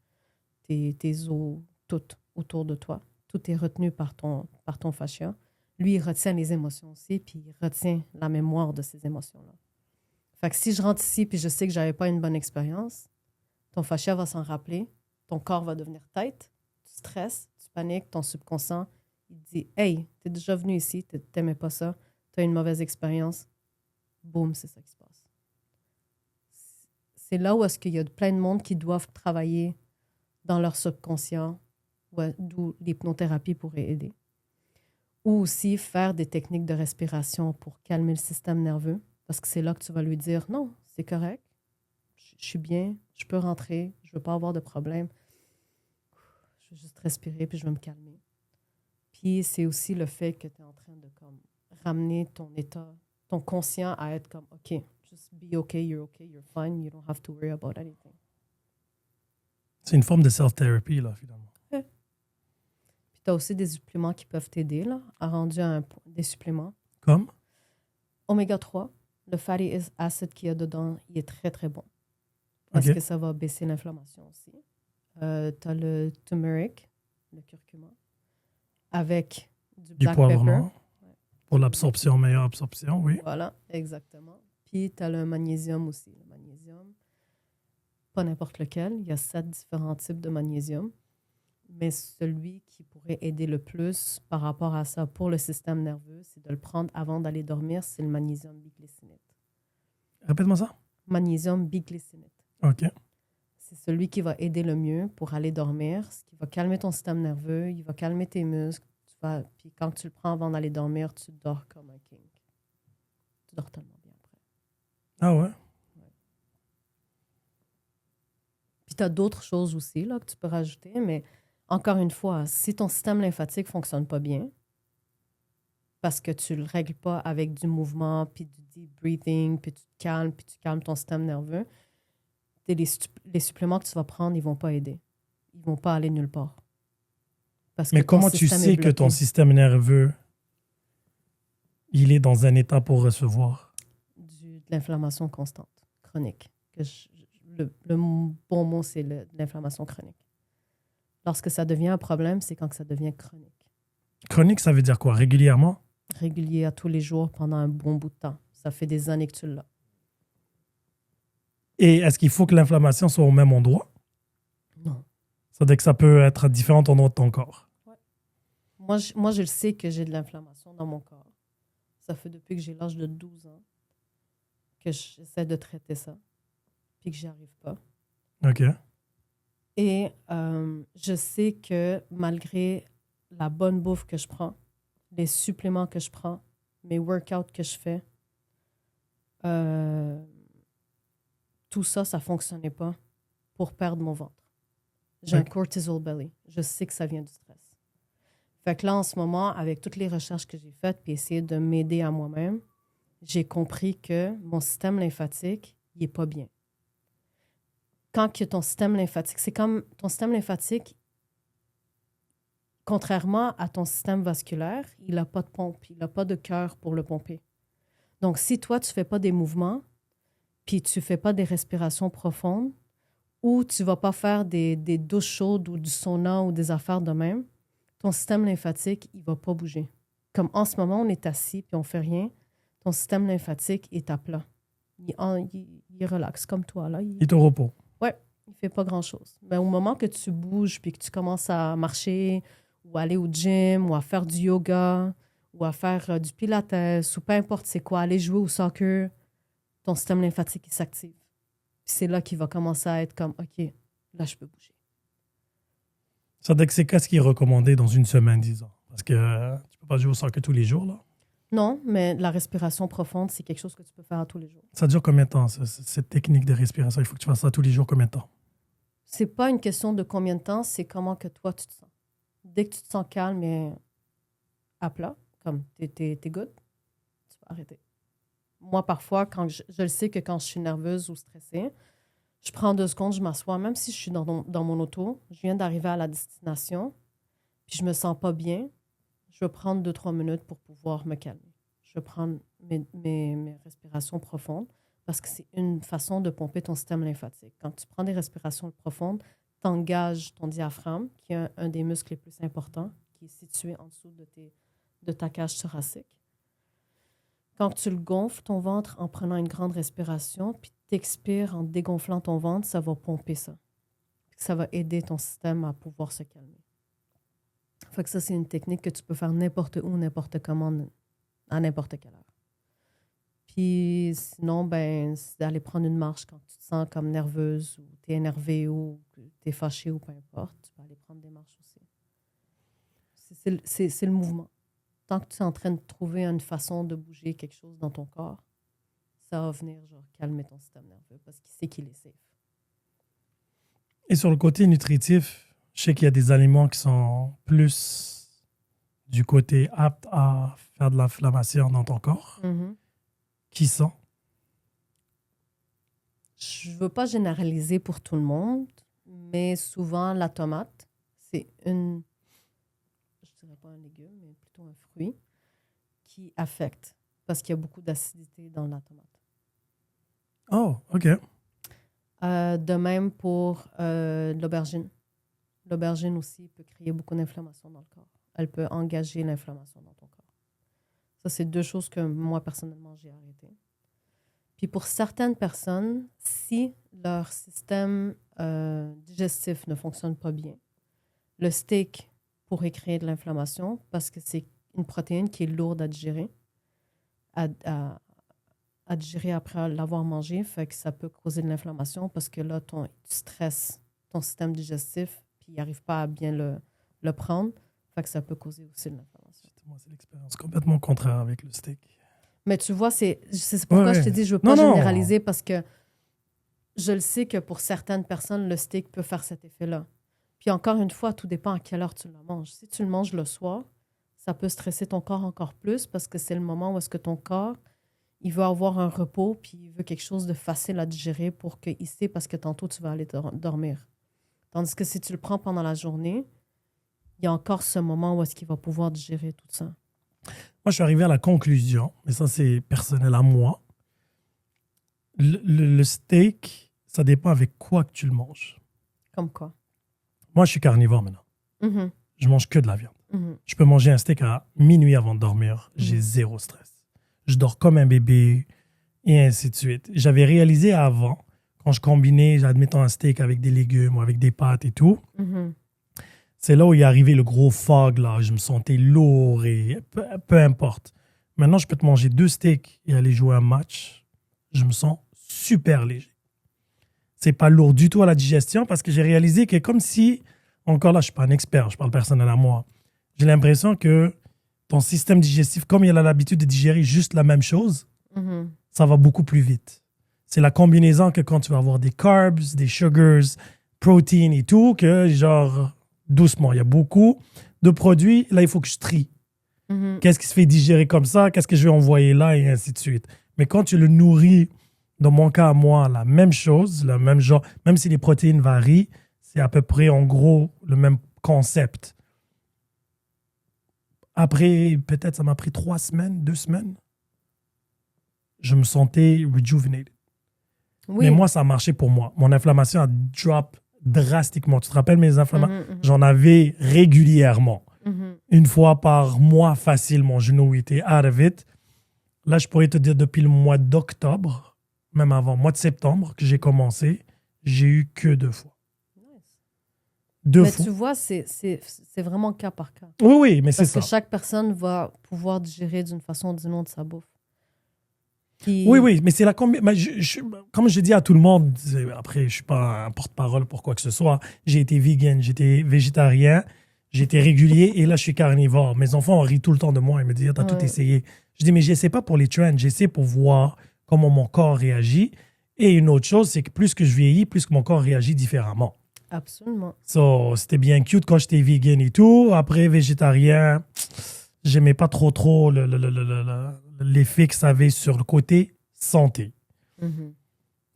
Speaker 2: tes os, tout autour de toi. Tout est retenu par ton fascia. Lui, il retient les émotions aussi, puis il retient la mémoire de ces émotions-là. Fait que si je rentre ici, puis je sais que j'avais pas une bonne expérience, ton fascia va s'en rappeler, ton corps va devenir tête, tu stresses, tu paniques, ton subconscient, il te dit « Hey, t'es déjà venu ici, t'aimais pas ça, t'as eu une mauvaise expérience. » Boum, c'est ça qui se passe. C'est là où est-ce qu'il y a plein de monde qui doivent travailler dans leur subconscient, d'où l'hypnothérapie pourrait aider. Ou aussi faire des techniques de respiration pour calmer le système nerveux, parce que c'est là que tu vas lui dire « Non, c'est correct, je suis bien, je peux rentrer, je veux pas avoir de problème. Je vais juste respirer, puis je vais me calmer. » Puis c'est aussi le fait que tu es en train de comme, ramener ton état, ton conscient à être comme « OK, just be okay, you're fine, you don't have to worry about anything. »
Speaker 1: C'est une forme de self-therapy, là, finalement.
Speaker 2: Ouais. Puis tu as aussi des suppléments qui peuvent t'aider, là, à rendre des suppléments.
Speaker 1: Comme?
Speaker 2: Oméga 3, le fatty acid qu'il y a dedans, il est très, très bon. Parce que ça va baisser l'inflammation aussi. Tu as le turmeric, le curcuma, avec du black
Speaker 1: poivre
Speaker 2: pepper.
Speaker 1: noir. Pour l'absorption, meilleure absorption, oui.
Speaker 2: Voilà, exactement. Puis tu as le magnésium aussi. Le magnésium, pas n'importe lequel. Il y a 7 différents types de magnésium. Mais celui qui pourrait aider le plus par rapport à ça pour le système nerveux, c'est de le prendre avant d'aller dormir, c'est le magnésium biglycinate.
Speaker 1: Répète-moi ça.
Speaker 2: Magnésium biglycinate.
Speaker 1: OK.
Speaker 2: C'est celui qui va aider le mieux pour aller dormir, ce qui va calmer ton système nerveux, il va calmer tes muscles. Puis quand tu le prends avant d'aller dormir, tu dors comme un king. Tu dors tellement bien après.
Speaker 1: Ah ouais?
Speaker 2: Puis tu as d'autres choses aussi là, que tu peux rajouter, mais encore une fois, si ton système lymphatique ne fonctionne pas bien, parce que tu ne le règles pas avec du mouvement, puis du deep breathing, puis tu te calmes, puis tu calmes ton système nerveux, les suppléments que tu vas prendre, ils ne vont pas aider. Ils ne vont pas aller nulle part.
Speaker 1: Mais comment tu sais que ton système nerveux, il est dans un état pour recevoir?
Speaker 2: De l'inflammation constante, chronique. Le bon mot, c'est l'inflammation chronique. Lorsque ça devient un problème, c'est quand ça devient chronique.
Speaker 1: Chronique, ça veut dire quoi? Régulièrement?
Speaker 2: Régulier à tous les jours pendant un bon bout de temps. Ça fait des années que tu l'as.
Speaker 1: Et est-ce qu'il faut que l'inflammation soit au même endroit?
Speaker 2: Non.
Speaker 1: C'est-à-dire que ça peut être à différents endroits de ton corps.
Speaker 2: Ouais. Moi, je le sais que j'ai de l'inflammation dans mon corps. Ça fait depuis que j'ai l'âge de 12 ans que j'essaie de traiter ça, puis que j'y arrive pas.
Speaker 1: OK.
Speaker 2: Et je sais que malgré la bonne bouffe que je prends, les suppléments que je prends, mes workouts que je fais, tout ça, ça ne fonctionnait pas pour perdre mon ventre. J'ai un cortisol belly. Je sais que ça vient du stress. Fait que là, en ce moment, avec toutes les recherches que j'ai faites puis essayer de m'aider à moi-même, j'ai compris que mon système lymphatique, il n'est pas bien. Quand que ton système lymphatique, c'est comme ton système lymphatique, contrairement à ton système vasculaire, il n'a pas de pompe, il n'a pas de cœur pour le pomper. Donc, si toi, tu ne fais pas des mouvements, puis tu ne fais pas des respirations profondes, ou tu ne vas pas faire des douches chaudes ou du sauna ou des affaires de même, ton système lymphatique, il ne va pas bouger. Comme en ce moment, on est assis puis on ne fait rien, ton système lymphatique est à plat. Il relaxe comme toi. Là.
Speaker 1: Il est au repos.
Speaker 2: Oui, il ne fait pas grand-chose. Mais au moment que tu bouges puis que tu commences à marcher ou aller au gym ou à faire du yoga ou à faire du pilates ou peu importe c'est quoi, aller jouer au soccer, ton système lymphatique il s'active. Puis c'est là qu'il va commencer à être comme, OK, là, je peux bouger.
Speaker 1: C'est-à-dire que c'est qu'est-ce qui est recommandé dans une semaine, disons. Parce que tu peux pas jouer au soccer tous les jours, là.
Speaker 2: Non, mais la respiration profonde, c'est quelque chose que tu peux faire à tous les jours.
Speaker 1: Ça dure combien de temps, cette technique de respiration? Il faut que tu fasses ça tous les jours, combien de temps?
Speaker 2: C'est pas une question de combien de temps, c'est comment que toi, tu te sens. Dès que tu te sens calme et à plat, comme t'es good, tu peux arrêter. Moi, parfois, quand je le sais que quand je suis nerveuse ou stressée, je prends 2 secondes, je m'assois, même si je suis dans mon auto, je viens d'arriver à la destination, puis je me sens pas bien, je vais prendre 2-3 minutes pour pouvoir me calmer. Je vais prendre mes respirations profondes parce que c'est une façon de pomper ton système lymphatique. Quand tu prends des respirations profondes, tu engages ton diaphragme, qui est un des muscles les plus importants, qui est situé en dessous de ta cage thoracique. Quand tu le gonfles, ton ventre, en prenant une grande respiration, puis t'expires en dégonflant ton ventre, ça va pomper ça. Ça va aider ton système à pouvoir se calmer. Fait que ça, c'est une technique que tu peux faire n'importe où, n'importe comment, à n'importe quelle heure. Puis sinon, ben, c'est d'aller prendre une marche quand tu te sens comme nerveuse ou tu es énervé ou tu es fâché ou peu importe. Tu peux aller prendre des marches aussi. C'est le mouvement. Tant que tu es en train de trouver une façon de bouger quelque chose dans ton corps, ça va venir genre calmer ton système nerveux parce qu'il sait qu'il est safe.
Speaker 1: Et sur le côté nutritif, je sais qu'il y a des aliments qui sont plus du côté apte à faire de l'inflammation dans ton corps.
Speaker 2: Mm-hmm.
Speaker 1: Qui sont?
Speaker 2: Je ne veux pas généraliser pour tout le monde, mais souvent, la tomate, c'est je ne dirais pas un légume, mais plutôt un fruit qui affecte parce qu'il y a beaucoup d'acidité dans la tomate.
Speaker 1: Oh, OK.
Speaker 2: De même pour l'aubergine. L'aubergine aussi peut créer beaucoup d'inflammation dans le corps. Elle peut engager l'inflammation dans ton corps. Ça, c'est 2 choses que moi, personnellement, j'ai arrêtées. Puis pour certaines personnes, si leur système digestif ne fonctionne pas bien, le steak pourrait créer de l'inflammation parce que c'est une protéine qui est lourde à digérer, à digérer après l'avoir mangé, fait que ça peut causer de l'inflammation parce que là, tu stresses ton système digestif puis il n'arrive pas à bien le prendre, fait que ça peut causer aussi de l'inflammation.
Speaker 1: Moi, c'est l'expérience complètement contraire avec le steak.
Speaker 2: Mais tu vois, c'est pourquoi je te dis je ne veux pas généraliser parce que je le sais que pour certaines personnes, le steak peut faire cet effet-là. Puis encore une fois, tout dépend à quelle heure tu le manges. Si tu le manges le soir, ça peut stresser ton corps encore plus parce que c'est le moment où est-ce que ton corps, il veut avoir un repos puis il veut quelque chose de facile à digérer pour qu'il sait parce que tantôt, tu vas aller dormir. Tandis que si tu le prends pendant la journée, il y a encore ce moment où est-ce qu'il va pouvoir digérer tout ça.
Speaker 1: Moi, je suis arrivé à la conclusion, mais ça, c'est personnel à moi. Le steak, ça dépend avec quoi que tu le manges.
Speaker 2: Comme quoi?
Speaker 1: Moi, je suis carnivore maintenant.
Speaker 2: Mm-hmm.
Speaker 1: Je mange que de la viande.
Speaker 2: Mm-hmm.
Speaker 1: Je peux manger un steak à minuit avant de dormir. J'ai zéro stress. Je dors comme un bébé et ainsi de suite. J'avais réalisé avant, quand je combinais, admettons, un steak avec des légumes ou avec des pâtes et tout, c'est là où il est arrivé le gros fog, là. Je me sentais lourd et peu importe. Maintenant, je peux te manger 2 steaks et aller jouer un match. Je me sens super léger. C'est pas lourd du tout à la digestion parce que j'ai réalisé que comme si, encore là, je suis pas un expert, je parle personnel à moi, j'ai l'impression que ton système digestif, comme il a l'habitude de digérer juste la même chose, ça va beaucoup plus vite. C'est la combinaison que quand tu vas avoir des carbs, des sugars, protéines et tout, que genre, doucement, il y a beaucoup de produits, là, il faut que je trie. Qu'est-ce qui se fait digérer comme ça? Qu'est-ce que je vais envoyer là? Et ainsi de suite. Mais quand tu le nourris, dans mon cas à moi, la même chose, le même genre, même si les protéines varient, c'est à peu près, en gros, le même concept. Après, peut-être, ça m'a pris 3 semaines, 2 semaines. Je me sentais rejuvenated. Oui. Mais moi, ça a marché pour moi. Mon inflammation a drop drastiquement. Tu te rappelles mes inflammations? J'en avais régulièrement. 1 fois par mois, facile, mon genou était out of it. Là, je pourrais te dire depuis le mois d'octobre, même avant, mois de septembre, que j'ai commencé, j'ai eu que 2 fois.
Speaker 2: Nice.
Speaker 1: 2 fois.
Speaker 2: Mais tu vois, c'est vraiment cas par cas.
Speaker 1: Oui, mais c'est ça.
Speaker 2: Parce que chaque personne va pouvoir digérer d'une façon ou d'une autre sa bouffe. Puis...
Speaker 1: Oui, mais c'est la comme je dis à tout le monde, après, je ne suis pas un porte-parole pour quoi que ce soit, j'ai été vegan, j'étais végétarien, J'étais régulier et là, je suis carnivore. Mes enfants rient tout le temps de moi. Ils me disent, t'as tout
Speaker 2: Ouais.
Speaker 1: essayé. Je dis, mais j'essaie pas pour les trends. J'essaie pour voir comment mon corps réagit. Et une autre chose, c'est que plus que je vieillis, plus que mon corps réagit différemment.
Speaker 2: Absolument.
Speaker 1: So, c'était bien cute quand j'étais vegan et tout. Après, végétarien, j'aimais pas trop l'effet que ça avait sur le côté santé.
Speaker 2: Mhm.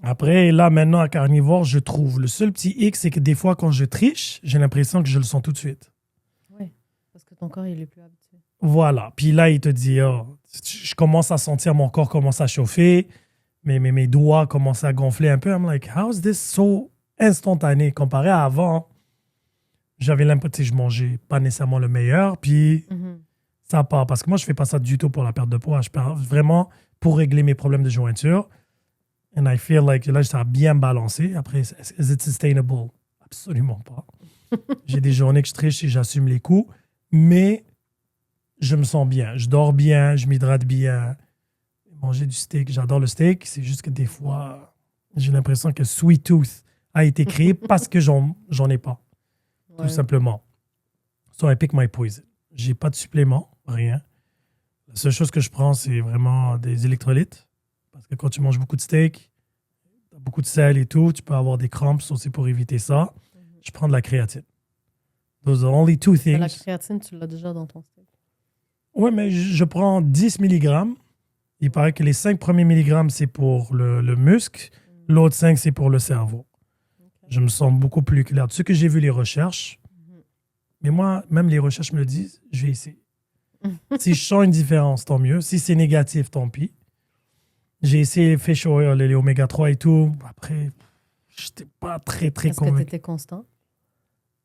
Speaker 1: Après, là, maintenant, à carnivore, je trouve. Le seul petit hic, c'est que des fois, quand je triche, j'ai l'impression que je le sens tout de suite.
Speaker 2: Oui, parce que ton corps, il est plus habitué.
Speaker 1: Voilà. Puis là, il te dit, oh, je commence à sentir mon corps commence à chauffer, mes doigts commencent à gonfler un peu. I'm like, how is this so instantané? Comparé à avant, j'avais l'impression que je mangeais pas nécessairement le meilleur, puis
Speaker 2: Mhm.
Speaker 1: ça part. Parce que moi, je fais pas ça du tout pour la perte de poids. Je pars vraiment pour régler mes problèmes de jointure. And I feel like là, ça a bien balancé. Après, is it sustainable? Absolument pas. J'ai des journées que je triche et j'assume les coups, mais je me sens bien. Je dors bien, je m'hydrate bien. Manger du steak, j'adore le steak. C'est juste que des fois, j'ai l'impression que Sweet Tooth a été créé parce que j'en ai pas, tout
Speaker 2: Ouais.
Speaker 1: simplement. So I pick my poison. J'ai pas de supplément, rien. La seule chose que je prends, c'est vraiment des électrolytes. Parce que quand tu manges beaucoup de steak, t'as beaucoup de sel et tout, tu peux avoir des crampes. So c'est pour éviter ça. Je prends de la créatine. Those are only two
Speaker 2: Mais la
Speaker 1: things.
Speaker 2: créatine, tu l'as déjà dans ton steak.
Speaker 1: Oui, mais je prends 10 mg. Il paraît que les 5 premiers milligrammes, c'est pour le muscle. L'autre 5, c'est pour le cerveau. Je me sens beaucoup plus clair. Ce que j'ai vu les recherches, mais moi, même les recherches me le disent, je vais essayer. Si je sens une différence, tant mieux. Si c'est négatif, tant pis. J'ai essayé les fish oil, les oméga 3 et tout. Après, je n'étais pas très
Speaker 2: Est-ce que tu
Speaker 1: convaincu.
Speaker 2: étais constant?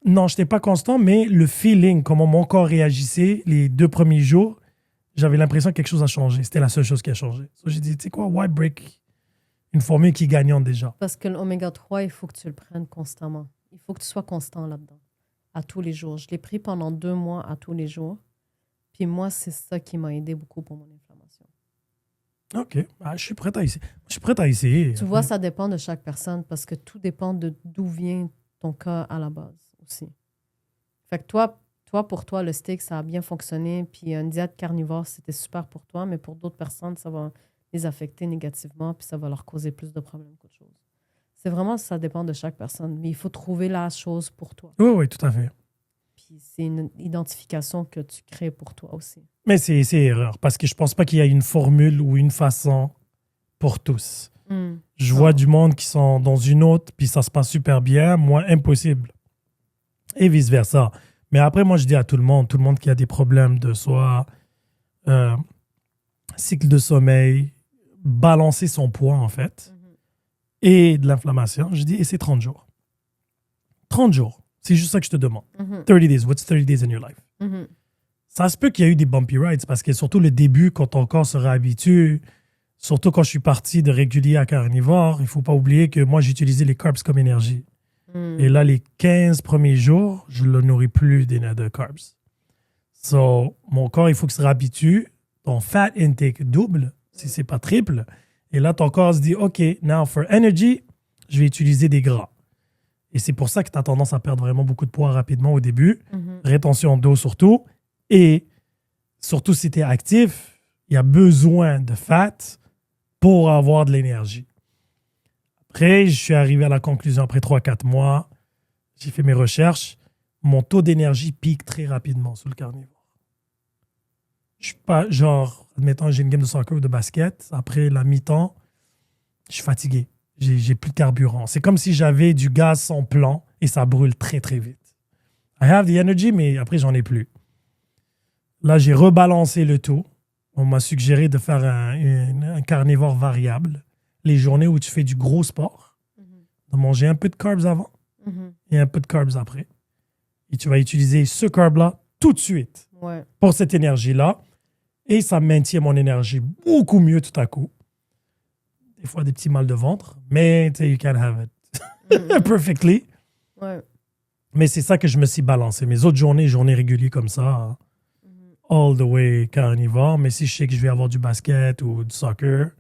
Speaker 1: Non, je n'étais pas constant, mais le feeling, comment mon corps réagissait les 2 premiers jours, j'avais l'impression que quelque chose a changé. C'était la seule chose qui a changé. So, j'ai dit, tu sais quoi, why break une formule qui est gagnante déjà?
Speaker 2: Parce que l'oméga 3, il faut que tu le prennes constamment. Il faut que tu sois constant là-dedans, à tous les jours. Je l'ai pris pendant 2 mois à tous les jours. Puis moi, c'est ça qui m'a aidé beaucoup pour mon inflammation.
Speaker 1: OK. Ah, je suis prêt à essayer. Je suis prêt à essayer.
Speaker 2: Tu vois, ça dépend de chaque personne parce que tout dépend de d'où vient ton cas à la base aussi. Fait que toi, pour toi, le steak, ça a bien fonctionné. Puis une diète carnivore, c'était super pour toi. Mais pour d'autres personnes, ça va les affecter négativement. Puis ça va leur causer plus de problèmes qu'autre chose. C'est vraiment, ça dépend de chaque personne. Mais il faut trouver la chose pour toi.
Speaker 1: Oui, oui, tout à fait.
Speaker 2: Puis c'est une identification que tu crées pour toi aussi.
Speaker 1: Mais c'est erreur parce que je pense pas qu'il y a une formule ou une façon pour tous. Je vois
Speaker 2: Non.
Speaker 1: du monde qui sont dans une autre, puis ça se passe super bien. Moi, impossible. Et vice-versa. Mais après, moi, je dis à tout le monde qui a des problèmes de soit cycle de sommeil, balancer son poids, en fait, et de l'inflammation, je dis, et c'est 30 jours. 30 jours. C'est juste ça que je te demande. 30 days. What's 30 days in your life? Ça se peut qu'il y a eu des bumpy rides parce que surtout le début, quand ton corps se réhabitue, surtout quand je suis parti de régulier à carnivore, il ne faut pas oublier que moi, j'utilisais les carbs comme énergie. Et là, les 15 premiers jours, je ne le nourris plus de carbs. So, mon corps, il faut qu'il se réhabitue. Ton fat intake double, si ce n'est pas triple. Et là, ton corps se dit, OK, now for energy, je vais utiliser des gras. Et c'est pour ça que tu as tendance à perdre vraiment beaucoup de poids rapidement au début. Rétention d'eau surtout. Et surtout si tu es actif, il y a besoin de fat pour avoir de l'énergie. Après, je suis arrivé à la conclusion, après 3-4 mois, j'ai fait mes recherches, mon taux d'énergie pique très rapidement sur le carnivore. Je suis pas, genre, admettons, j'ai une game de soccer ou de basket, après la mi-temps, je suis fatigué. J'ai plus de carburant. C'est comme si j'avais du gaz sans plan et ça brûle très, très vite. I have the energy, mais après, j'en ai plus. Là, j'ai rebalancé le tout. On m'a suggéré de faire un carnivore variable. Les journées où tu fais du gros sport, de manger un peu de carbs avant et un peu de carbs après. Et tu vas utiliser ce carb-là tout de suite pour cette énergie-là. Et ça maintient mon énergie beaucoup mieux tout à coup. Des fois, des petits mal de ventre, mais you can have it perfectly.
Speaker 2: Ouais.
Speaker 1: Mais c'est ça que je me suis balancé. Mes autres journées régulières comme ça, all the way carnivore. Mais si je sais que je vais avoir du basket ou du soccer,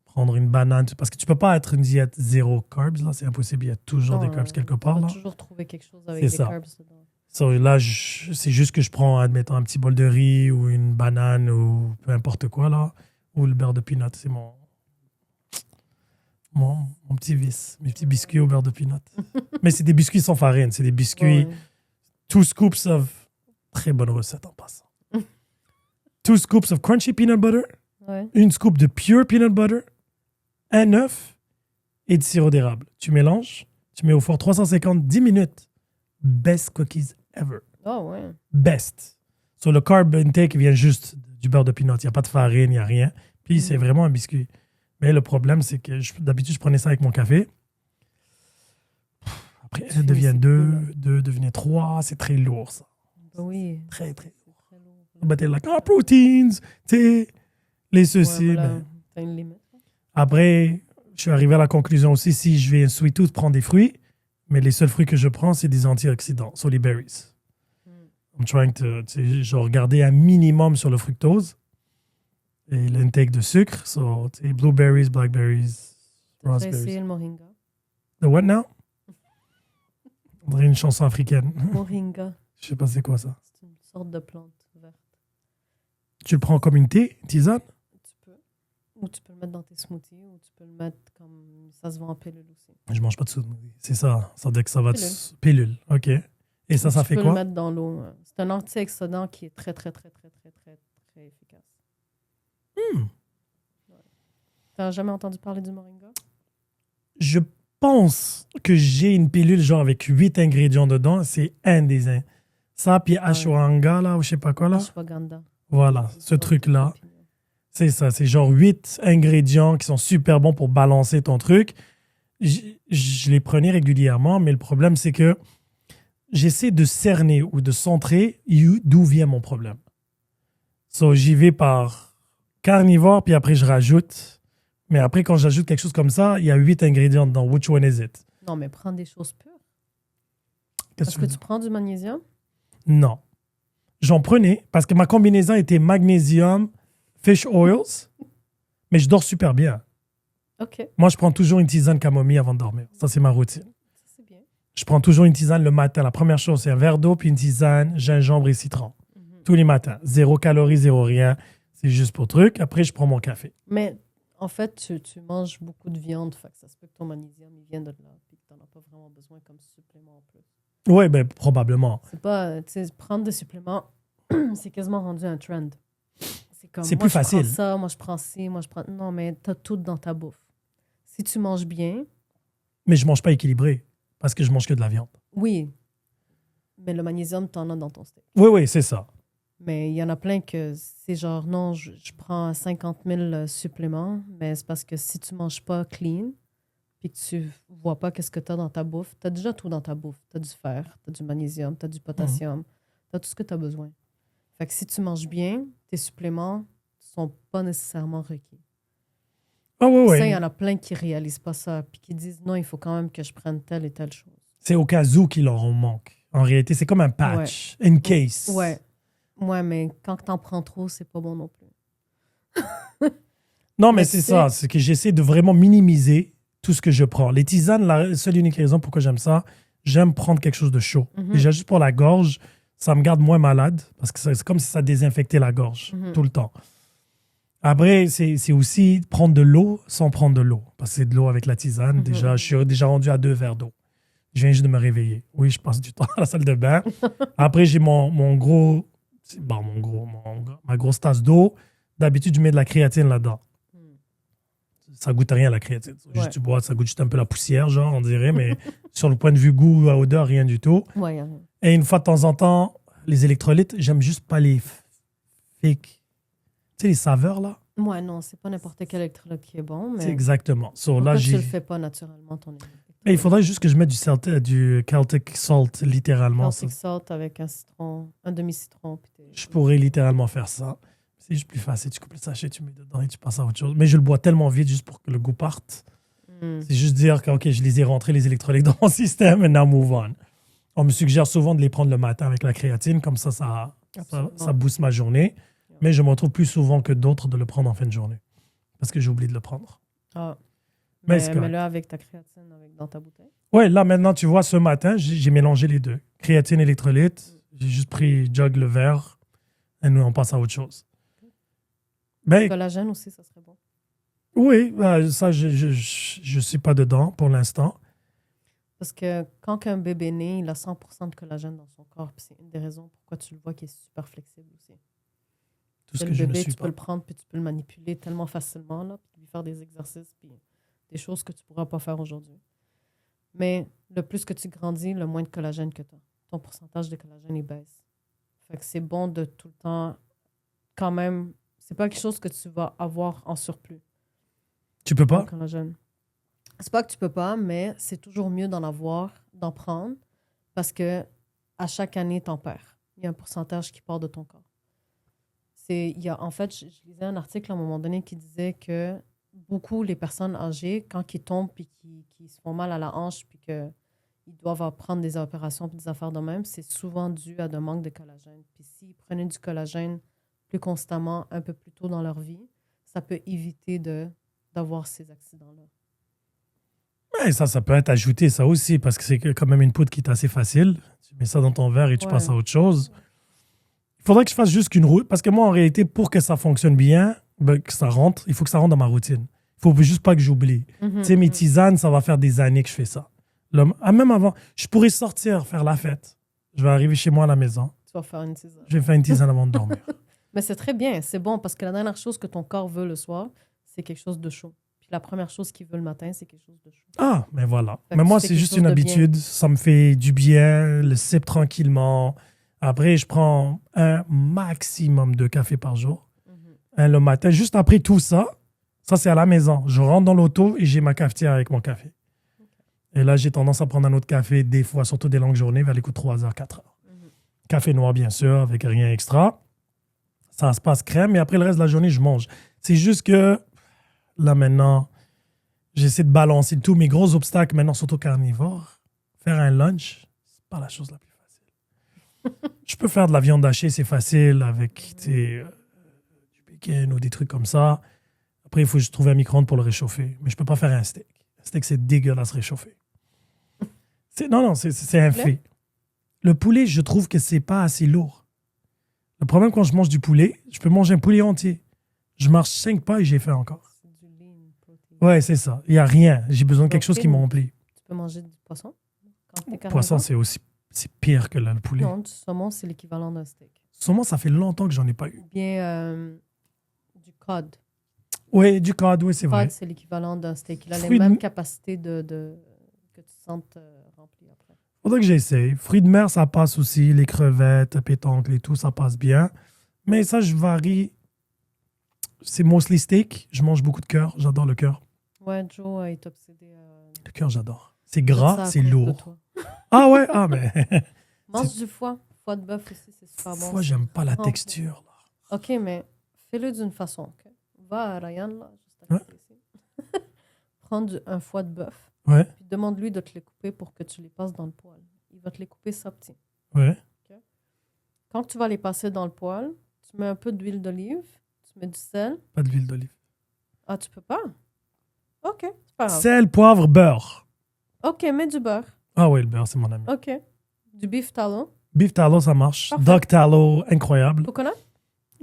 Speaker 1: prendre une banane, parce que tu peux pas être une diète zéro carbs, là, c'est impossible. Il y a toujours des carbs quelque part.
Speaker 2: On va
Speaker 1: Là.
Speaker 2: toujours trouver quelque chose avec
Speaker 1: C'est
Speaker 2: des
Speaker 1: ça.
Speaker 2: carbs dedans.
Speaker 1: So, là, c'est juste que je prends, admettons, un petit bol de riz ou une banane ou peu importe quoi, là. Ou le beurre de peanut. C'est mon petit vice. Mes petits biscuits au beurre de peanut. Mais c'est des biscuits sans farine. C'est des biscuits...
Speaker 2: Ouais.
Speaker 1: 2 scoops of... Très bonne recette en passant. 2 scoops of crunchy peanut butter.
Speaker 2: Ouais.
Speaker 1: Une scoop de pure peanut butter. Un œuf et de sirop d'érable. Tu mélanges. Tu mets au four 350, 10 minutes. Best cookies ever.
Speaker 2: Oh, ouais.
Speaker 1: Best. So, le carb intake vient juste du beurre de peanut. Il n'y a pas de farine, il n'y a rien. Puis, c'est vraiment un biscuit. Mais le problème, c'est que d'habitude, je prenais ça avec mon café. Après, elle devient 2 devenait 3. C'est très lourd, ça.
Speaker 2: Oui.
Speaker 1: Très, très lourd. But they're like, proteins, tu sais, les ceci.
Speaker 2: Ouais, voilà.
Speaker 1: Ben.
Speaker 2: T'as une limite.
Speaker 1: Après, je suis arrivé à la conclusion aussi, si je vais un sweet tooth, prendre des fruits, mais les seuls fruits que je prends, c'est des antioxydants, so les berries. I'm trying to, tu sais, je regardais un minimum sur le fructose et l'intake de sucre. So, tu sais, blueberries, blackberries,
Speaker 2: T'as essayé
Speaker 1: raspberries.
Speaker 2: le moringa?
Speaker 1: The what now? On dirait une chanson africaine.
Speaker 2: Moringa.
Speaker 1: Je sais pas c'est quoi ça.
Speaker 2: C'est une sorte de plante verte.
Speaker 1: Tu le prends comme une thé, une tisane?
Speaker 2: Tu peux. Ou tu peux le mettre dans tes smoothies, ou tu peux le mettre comme... Ça se vend en pilule aussi.
Speaker 1: Je mange pas de smoothie. C'est ça. Ça veut dire que ça va
Speaker 2: Pilule.
Speaker 1: Pilule. OK. Et ça fait
Speaker 2: Tu peux
Speaker 1: quoi?
Speaker 2: le mettre dans l'eau. C'est un antioxydant qui est très, très, très, très, très, très, très efficace. T'as jamais entendu parler du moringa?
Speaker 1: Je pense que j'ai une pilule genre avec 8 ingrédients dedans. C'est un des uns. Ça, puis ashwagandha, là, ou je sais pas quoi, là.
Speaker 2: Ashwagandha.
Speaker 1: Voilà, ce truc-là. C'est ça. C'est genre 8 ingrédients qui sont super bons pour balancer ton truc. Je les prenais régulièrement, mais le problème, c'est que j'essaie de cerner ou de centrer d'où vient mon problème. So, j'y vais par carnivore, puis après, je rajoute. Mais après, quand j'ajoute quelque chose comme ça, il y a 8 ingrédients dedans. Which one is it?
Speaker 2: Non, mais prends des choses pures.
Speaker 1: Qu'est-ce
Speaker 2: Est-ce
Speaker 1: que
Speaker 2: que
Speaker 1: tu
Speaker 2: tu prends du magnésium?
Speaker 1: Non. J'en prenais parce que ma combinaison était magnésium, fish oils, mais je dors super bien.
Speaker 2: OK.
Speaker 1: Moi, je prends toujours une tisane camomille avant de dormir. Ça, c'est ma routine.
Speaker 2: Ça, c'est bien.
Speaker 1: Je prends toujours une tisane le matin. La première chose, c'est un verre d'eau, puis une tisane, gingembre et citron. Tous les matins. 0 calories, 0 rien. C'est juste pour truc. Après, je prends mon café.
Speaker 2: Mais en fait, tu manges beaucoup de viande, fait que ça se peut que ton magnésium il vienne de là, puis que tu n'en as pas vraiment besoin comme supplément en plus.
Speaker 1: Oui, ben probablement.
Speaker 2: C'est pas, tu sais, prendre des suppléments, c'est quasiment rendu un trend. C'est comme,
Speaker 1: C'est
Speaker 2: moi,
Speaker 1: plus
Speaker 2: je prends
Speaker 1: facile.
Speaker 2: ça, moi, je prends ci, moi, je prends... Non, mais tu as tout dans ta bouffe. Si tu manges bien,
Speaker 1: Mais je mange pas équilibré parce que je mange que de la viande.
Speaker 2: oui, mais le magnésium, tu en as dans ton steak.
Speaker 1: Oui, oui, c'est ça.
Speaker 2: Mais il y en a plein que c'est genre, non, je prends 50 000 suppléments, mais c'est parce que si tu manges pas clean, puis que tu vois pas qu'est-ce que tu as dans ta bouffe, tu as déjà tout dans ta bouffe. Tu as du fer, tu as du magnésium, tu as du potassium, tu as tout ce que tu as besoin. Fait que si tu manges bien, tes suppléments sont pas nécessairement requis.
Speaker 1: Ah oui,
Speaker 2: Ça, il
Speaker 1: oui.
Speaker 2: y en a plein qui réalisent pas ça, puis qui disent, non, il faut quand même que je prenne telle et telle chose.
Speaker 1: C'est au cas où qu'il en manque. En réalité, c'est comme un patch. In case.
Speaker 2: Ouais. Ouais, mais quand t'en prends trop, c'est pas bon non plus.
Speaker 1: Non, mais
Speaker 2: Mais
Speaker 1: c'est
Speaker 2: tu sais-
Speaker 1: ça. C'est que j'essaie de vraiment minimiser tout ce que je prends. Les tisanes, la seule et unique raison pourquoi j'aime ça, j'aime prendre quelque chose de chaud. Déjà, juste pour la gorge, ça me garde moins malade parce que c'est comme si ça désinfectait la gorge tout le temps. Après, c'est aussi prendre de l'eau sans prendre de l'eau. Parce que c'est de l'eau avec la tisane. Déjà, je suis déjà rendu à 2 verres d'eau. Je viens juste de me réveiller. Oui, je passe du temps à la salle de bain. Après, j'ai ma grosse tasse d'eau. D'habitude, je mets de la créatine là-dedans. Ça goûte rien, la créatine. Juste
Speaker 2: Ouais.
Speaker 1: tu bois, ça goûte juste un peu la poussière, genre, on dirait, mais sur le point de vue goût, à odeur, rien du tout.
Speaker 2: Ouais, y a rien.
Speaker 1: Et une fois de temps en temps, les électrolytes, j'aime juste pas les fake. Tu sais, les saveurs, là?
Speaker 2: Ouais, non, c'est pas n'importe quel électrolyte qui est bon, mais
Speaker 1: C'est exactement. So,
Speaker 2: pourquoi
Speaker 1: là,
Speaker 2: tu le fais pas naturellement, ton électrolyte?
Speaker 1: Et il faudrait juste que je mette du Celtic Salt, littéralement.
Speaker 2: Celtic salt avec un citron, un demi-citron. Puis
Speaker 1: Je pourrais littéralement faire ça. C'est juste plus facile. Tu coupes le sachet, tu mets dedans et tu passes à autre chose. Mais je le bois tellement vite juste pour que le goût parte. C'est juste dire que ok, je les ai rentrés, les électrolytes, dans mon système, and now move on. On me suggère souvent de les prendre le matin avec la créatine, comme ça booste ma journée. Mais je me retrouve plus souvent que d'autres de le prendre en fin de journée. Parce que j'ai oublié de le prendre.
Speaker 2: Ah,
Speaker 1: Mais c'est
Speaker 2: Mais
Speaker 1: correct.
Speaker 2: là, avec ta créatine dans ta bouteille.
Speaker 1: Ouais, là, maintenant, tu vois, ce matin, j'ai mélangé les deux. Créatine, électrolyte. J'ai juste pris jug le verre. Et nous, on passe à autre chose. Ben,
Speaker 2: Collagène aussi, ça serait bon.
Speaker 1: oui, ça, je suis pas dedans pour l'instant.
Speaker 2: Parce que quand un bébé est né, il a 100% de collagène dans son corps. Puis c'est une des raisons pourquoi tu le vois qui est super flexible aussi.
Speaker 1: Tout ce
Speaker 2: Le
Speaker 1: que je ne
Speaker 2: bébé,
Speaker 1: suis
Speaker 2: tu
Speaker 1: pas.
Speaker 2: peux le prendre puis tu peux le manipuler tellement facilement, là, puis lui faire des exercices, puis des choses que tu ne pourras pas faire aujourd'hui. Mais le plus que tu grandis, le moins de collagène que tu as. Ton pourcentage de collagène, il baisse. Fait que c'est bon de tout le temps, quand même, c'est pas quelque chose que tu vas avoir en surplus.
Speaker 1: Tu peux
Speaker 2: Le
Speaker 1: pas?
Speaker 2: collagène. C'est pas que tu peux pas, mais c'est toujours mieux d'en avoir, d'en prendre, parce que à chaque année, t'en perds. Il y a un pourcentage qui part de ton corps. En fait, je lisais un article à un moment donné qui disait que beaucoup les personnes âgées, quand ils tombent puis qui se font mal à la hanche puis qu'ils doivent prendre des opérations puis des affaires de même, c'est souvent dû à un manque de collagène. Puis s'ils prenaient du collagène plus constamment, un peu plus tôt dans leur vie, ça peut éviter d'avoir ces accidents-là.
Speaker 1: Ouais, ça peut être ajouté, ça aussi, parce que c'est quand même une poudre qui est assez facile. Tu mets ça dans ton verre et tu
Speaker 2: Ouais.
Speaker 1: passes à autre chose. Il faudrait que je fasse juste qu'une route, parce que moi, en réalité, pour que ça fonctionne bien, que ça rentre, il faut que ça rentre dans ma routine. Il faut juste pas que j'oublie. Tu sais, mes tisanes, ça va faire des années que je fais ça. Même avant, je pourrais sortir, faire la fête. Je vais arriver chez moi à la maison.
Speaker 2: Tu vas faire une tisane.
Speaker 1: Je vais faire une tisane avant de dormir.
Speaker 2: Mais c'est très bien, c'est bon, parce que la dernière chose que ton corps veut le soir, c'est quelque chose de chaud. Puis la première chose qu'il veut le matin, c'est quelque chose de chaud.
Speaker 1: Ah, mais voilà.
Speaker 2: Fait que
Speaker 1: Mais moi,
Speaker 2: tu fais
Speaker 1: c'est
Speaker 2: quelque
Speaker 1: juste
Speaker 2: chose
Speaker 1: une
Speaker 2: de bien.
Speaker 1: habitude. Ça me fait du bien, le sip tranquillement. Après, je prends un maximum de café par jour. Le matin, juste après tout ça, c'est à la maison. Je rentre dans l'auto et j'ai ma cafetière avec mon café. Et là, j'ai tendance à prendre un autre café, des fois, surtout des longues journées, vers les coups de 3 heures, 4 heures. Café noir, bien sûr, avec rien extra. Ça se passe crème, et après le reste de la journée, je mange. C'est juste que là, maintenant, j'essaie de balancer tous mes gros obstacles, maintenant, surtout carnivore. Faire un lunch, c'est pas la chose la plus facile. Je peux faire de la viande hachée, c'est facile, avec du bacon ou des trucs comme ça. Après, il faut juste trouver un micro-ondes pour le réchauffer. Mais je peux pas faire un steak. Un steak, c'est dégueulasse réchauffé. Non, c'est un fait. Le poulet, je trouve que c'est pas assez lourd. Le problème, quand je mange du poulet, je peux manger un poulet entier. Je marche 5 pas et j'ai faim encore.
Speaker 2: C'est du lean protein.
Speaker 1: Ouais, c'est ça. Il n'y a rien. J'ai besoin de quelque chose qui me
Speaker 2: Protéine.
Speaker 1: remplit.
Speaker 2: Tu peux manger du poisson quand t'es
Speaker 1: Le
Speaker 2: carnivore?
Speaker 1: poisson, c'est pire que le poulet.
Speaker 2: Non, du saumon, c'est l'équivalent d'un steak.
Speaker 1: Saumon, ça fait longtemps que j'en ai pas eu.
Speaker 2: Ou bien du cod.
Speaker 1: Oui, du cod, oui, c'est vrai.
Speaker 2: Cod, c'est l'équivalent d'un steak. Il a
Speaker 1: Fruits
Speaker 2: les
Speaker 1: de-
Speaker 2: mêmes capacités que tu te sentes rempli après.
Speaker 1: Faudrait que j'essaye. Fruits de mer, ça passe aussi. Les crevettes, pétanque et tout, ça passe bien. Mais ça, je varie. C'est mostly steak. Je mange beaucoup de cœur. J'adore le cœur.
Speaker 2: Ouais, Joe est obsédé.
Speaker 1: Le cœur, j'adore. C'est
Speaker 2: de ça
Speaker 1: gras,
Speaker 2: à
Speaker 1: c'est
Speaker 2: cause de
Speaker 1: lourd.
Speaker 2: toi.
Speaker 1: Ah ouais? Ah, mais...
Speaker 2: Mange du foie. Foie de bœuf aussi, c'est super bon.
Speaker 1: Fois, j'aime pas la
Speaker 2: vraiment
Speaker 1: texture. Là.
Speaker 2: OK, mais fais-le d'une façon. OK? Va à Ryan, là, juste à côté ici. Prends un foie de bœuf.
Speaker 1: Ouais,
Speaker 2: Puis demande-lui de te les couper pour que tu les passes dans le poêle. Il va te les couper ça petit.
Speaker 1: ouais.
Speaker 2: Quand tu vas les passer dans le poêle, tu mets un peu d'huile d'olive, tu mets du sel.
Speaker 1: Pas de l'huile d'olive.
Speaker 2: Ah, tu peux pas? OK, c'est pas grave.
Speaker 1: Sel, poivre, beurre.
Speaker 2: OK, mets du beurre.
Speaker 1: Ah ouais, le beurre, c'est mon ami.
Speaker 2: OK. Du beef tallow.
Speaker 1: Beef tallow, ça marche.
Speaker 2: Parfait.
Speaker 1: Duck tallow, incroyable.
Speaker 2: Coconut?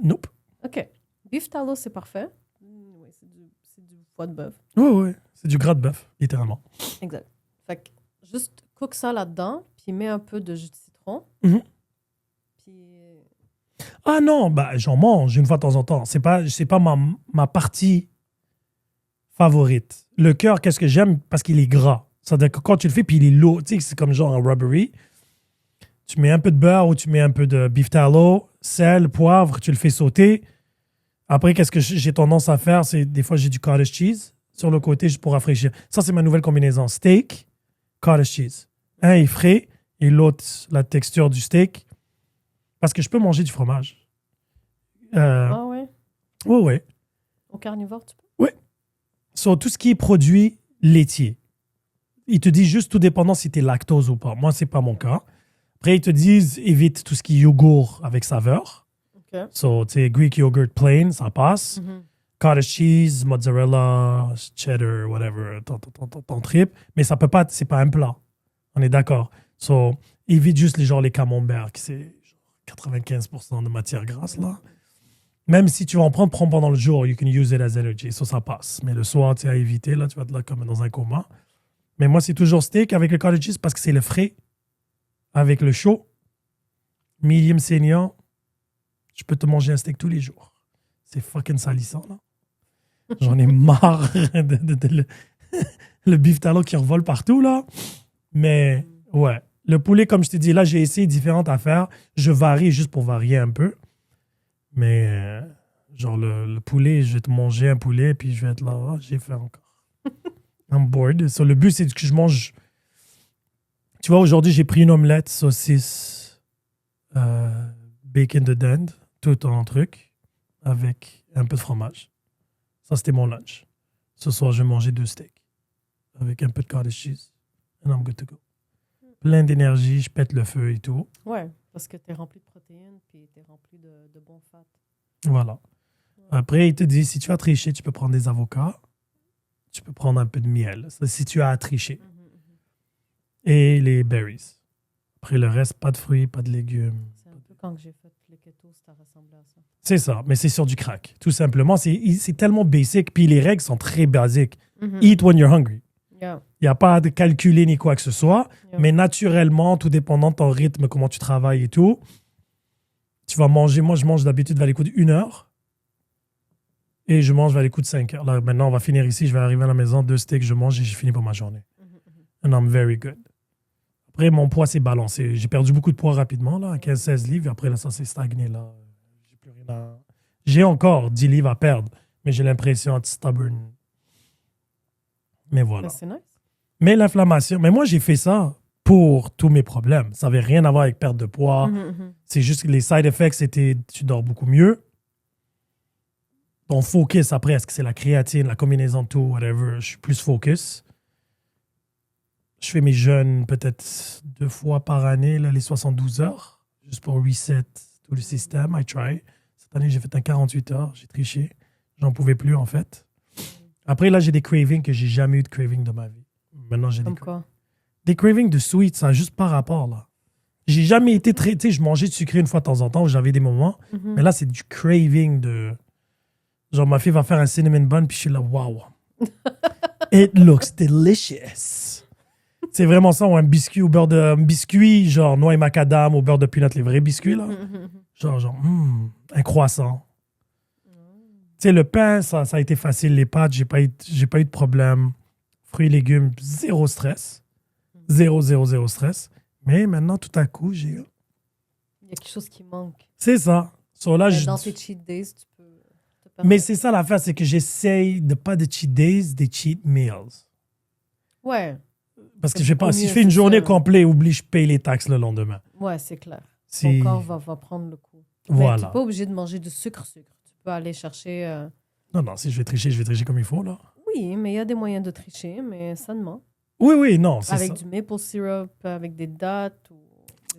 Speaker 1: Nope.
Speaker 2: OK. Beef tallow, c'est parfait. Oui, c'est du foie de bœuf.
Speaker 1: Oui, oui. C'est du gras de bœuf, littéralement.
Speaker 2: Exact. Fait que juste cook ça là-dedans, puis mets un peu de jus de citron.
Speaker 1: Mhm.
Speaker 2: Puis
Speaker 1: Ah non, bah, j'en mange une fois de temps en temps. C'est pas ma partie favorite. Le cœur, qu'est-ce que j'aime? Parce qu'il est gras. C'est-à-dire que quand tu le fais, puis il est lourd. Tu sais, c'est comme genre un rubbery. Tu mets un peu de beurre ou tu mets un peu de beef tallow, sel, poivre, tu le fais sauter. Après, qu'est-ce que j'ai tendance à faire? C'est des fois, j'ai du cottage cheese sur le côté juste pour rafraîchir. Ça, c'est ma nouvelle combinaison. Steak, cottage cheese. Un est frais et l'autre, la texture du steak. Parce que je peux manger du fromage.
Speaker 2: ah ouais,
Speaker 1: Ouais, ouais.
Speaker 2: au carnivore, tu peux.
Speaker 1: Sur tout ce qui est produit laitier. Ils te disent juste tout dépendant si tu es lactose ou pas. Moi, c'est pas mon cas. Après, ils te disent évite tout ce qui est yogourt avec saveur.
Speaker 2: OK.
Speaker 1: So, tu sais, Greek yogurt plain, ça passe.
Speaker 2: Mhm.
Speaker 1: cottage cheese, mozzarella, cheddar, whatever, ton trip. Mais ça peut pas, c'est pas un plat. On est d'accord. So, évite juste les camemberts, qui c'est genre 95% de matière grasse, là. Même si tu vas en prends pendant le jour, you can use it as energy. Ça passe. Mais le soir, tu as à éviter, là, tu vas être là comme dans un coma. Mais moi, c'est toujours steak avec le cottage cheese parce que c'est le frais. Avec le chaud, medium saignant, je peux te manger un steak tous les jours. C'est fucking salissant, là. J'en ai marre le beef talon qui revole partout, là. Mais, ouais. Le poulet, comme je t'ai dit, là, j'ai essayé différentes affaires. Je varie juste pour varier un peu. Mais, le poulet, je vais te manger un poulet, puis je vais être là, oh, j'ai faim encore. I'm bored. So, le but, c'est que je mange... Tu vois, aujourd'hui, j'ai pris une omelette, saucisse, bacon de dinde, tout en truc, avec un peu de fromage. Ça, c'était mon lunch. Ce soir, je vais manger 2 steaks avec un peu de cottage cheese. And I'm good to go. Plein d'énergie, je pète le feu et tout.
Speaker 2: Ouais, parce que tu es rempli de protéines puis tu es rempli de bons fats.
Speaker 1: Voilà. Après, il te dit, si tu as triché, tu peux prendre des avocats. Tu peux prendre un peu de miel. Ça, si tu as triché. Et les berries. Après, le reste, pas de fruits, pas de légumes.
Speaker 2: C'est un peu quand j'ai fait le keto, ça ressemblait à ça.
Speaker 1: C'est ça, mais c'est sur du crack. Tout simplement, c'est tellement basic. Puis les règles sont très basiques. Eat when you're hungry.
Speaker 2: Yeah.
Speaker 1: Il n'y a pas de calculer ni quoi que ce soit.
Speaker 2: Yeah.
Speaker 1: Mais naturellement, tout dépendant de ton rythme, comment tu travailles et tout, tu vas manger. Moi, je mange d'habitude vers les coups de 1 heure. Et je mange vers les coups de 5 heures. Là, maintenant, on va finir ici. Je vais arriver à la maison, 2 steaks, je mange et j'ai fini pour ma journée. And I'm very good. Après, mon poids s'est balancé. J'ai perdu beaucoup de poids rapidement, là, à 15-16 livres. Après, là, ça s'est stagné, là. J'ai plus rien à... J'ai encore 10 livres à perdre, mais j'ai l'impression d'être stubborn. Mais voilà.
Speaker 2: C'est nice.
Speaker 1: Mais l'inflammation... Mais moi, j'ai fait ça pour tous mes problèmes. Ça n'avait rien à voir avec perte de poids. C'est juste que les side effects, c'était tu dors beaucoup mieux. Ton focus, après, est-ce que c'est la créatine, la combinaison de tout, whatever, je suis plus focus. Je fais mes jeûnes peut-être 2 fois par année, là, les 72 heures, juste pour reset tout le système. I try. Cette année, j'ai fait un 48 heures. J'ai triché. J'en pouvais plus, en fait. Après, là, j'ai des cravings que j'ai jamais eu de cravings de ma vie. Maintenant, j'ai des cravings de sweets, ça n'a juste pas rapport, là. J'ai jamais été très... Tu sais, je mangeais de sucré une fois de temps en temps, où j'avais des moments. Mais là, c'est du craving de... Genre, ma fille va faire un cinnamon bun, puis je suis là, wow. It looks delicious. C'est vraiment ça, ou un biscuit au beurre de... Un biscuit, genre noix et macadam au beurre de peanut, les vrais biscuits, là. Un croissant. Tu sais, le pain, ça a été facile. Les pâtes, j'ai pas eu de problème. Fruits et légumes, zéro stress. Zéro stress. Mais maintenant, tout à coup, j'ai...
Speaker 2: Il y a quelque chose qui manque.
Speaker 1: C'est ça. Là,
Speaker 2: dans tes cheat days, tu peux...
Speaker 1: Mais c'est ça l'affaire, c'est que j'essaye de pas de cheat days, des cheat meals.
Speaker 2: Ouais.
Speaker 1: Parce que si je fais une journée complète, oublie, je paye les taxes le lendemain.
Speaker 2: Ouais, c'est clair. Ton corps va prendre le coup.
Speaker 1: Voilà.
Speaker 2: Mais tu n'es pas obligé de manger du sucre. Tu peux aller chercher...
Speaker 1: Non, si je vais tricher comme il faut, là.
Speaker 2: Oui, mais il y a des moyens de tricher, mais sainement.
Speaker 1: Oui, non, c'est ça.
Speaker 2: Avec du maple syrup, avec des dattes.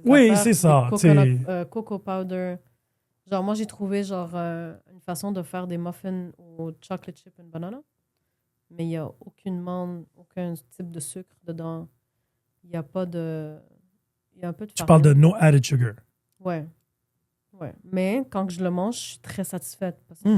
Speaker 1: Oui, c'est ça.
Speaker 2: Cocoa powder. Genre, moi, j'ai trouvé une façon de faire des muffins au chocolate chip and banana. Mais il n'y a aucun type de sucre dedans. Il n'y a pas de... Il y a un peu de farine.
Speaker 1: Tu parles de no added sugar.
Speaker 2: Ouais. Mais quand je le mange, je suis très satisfaite. Parce que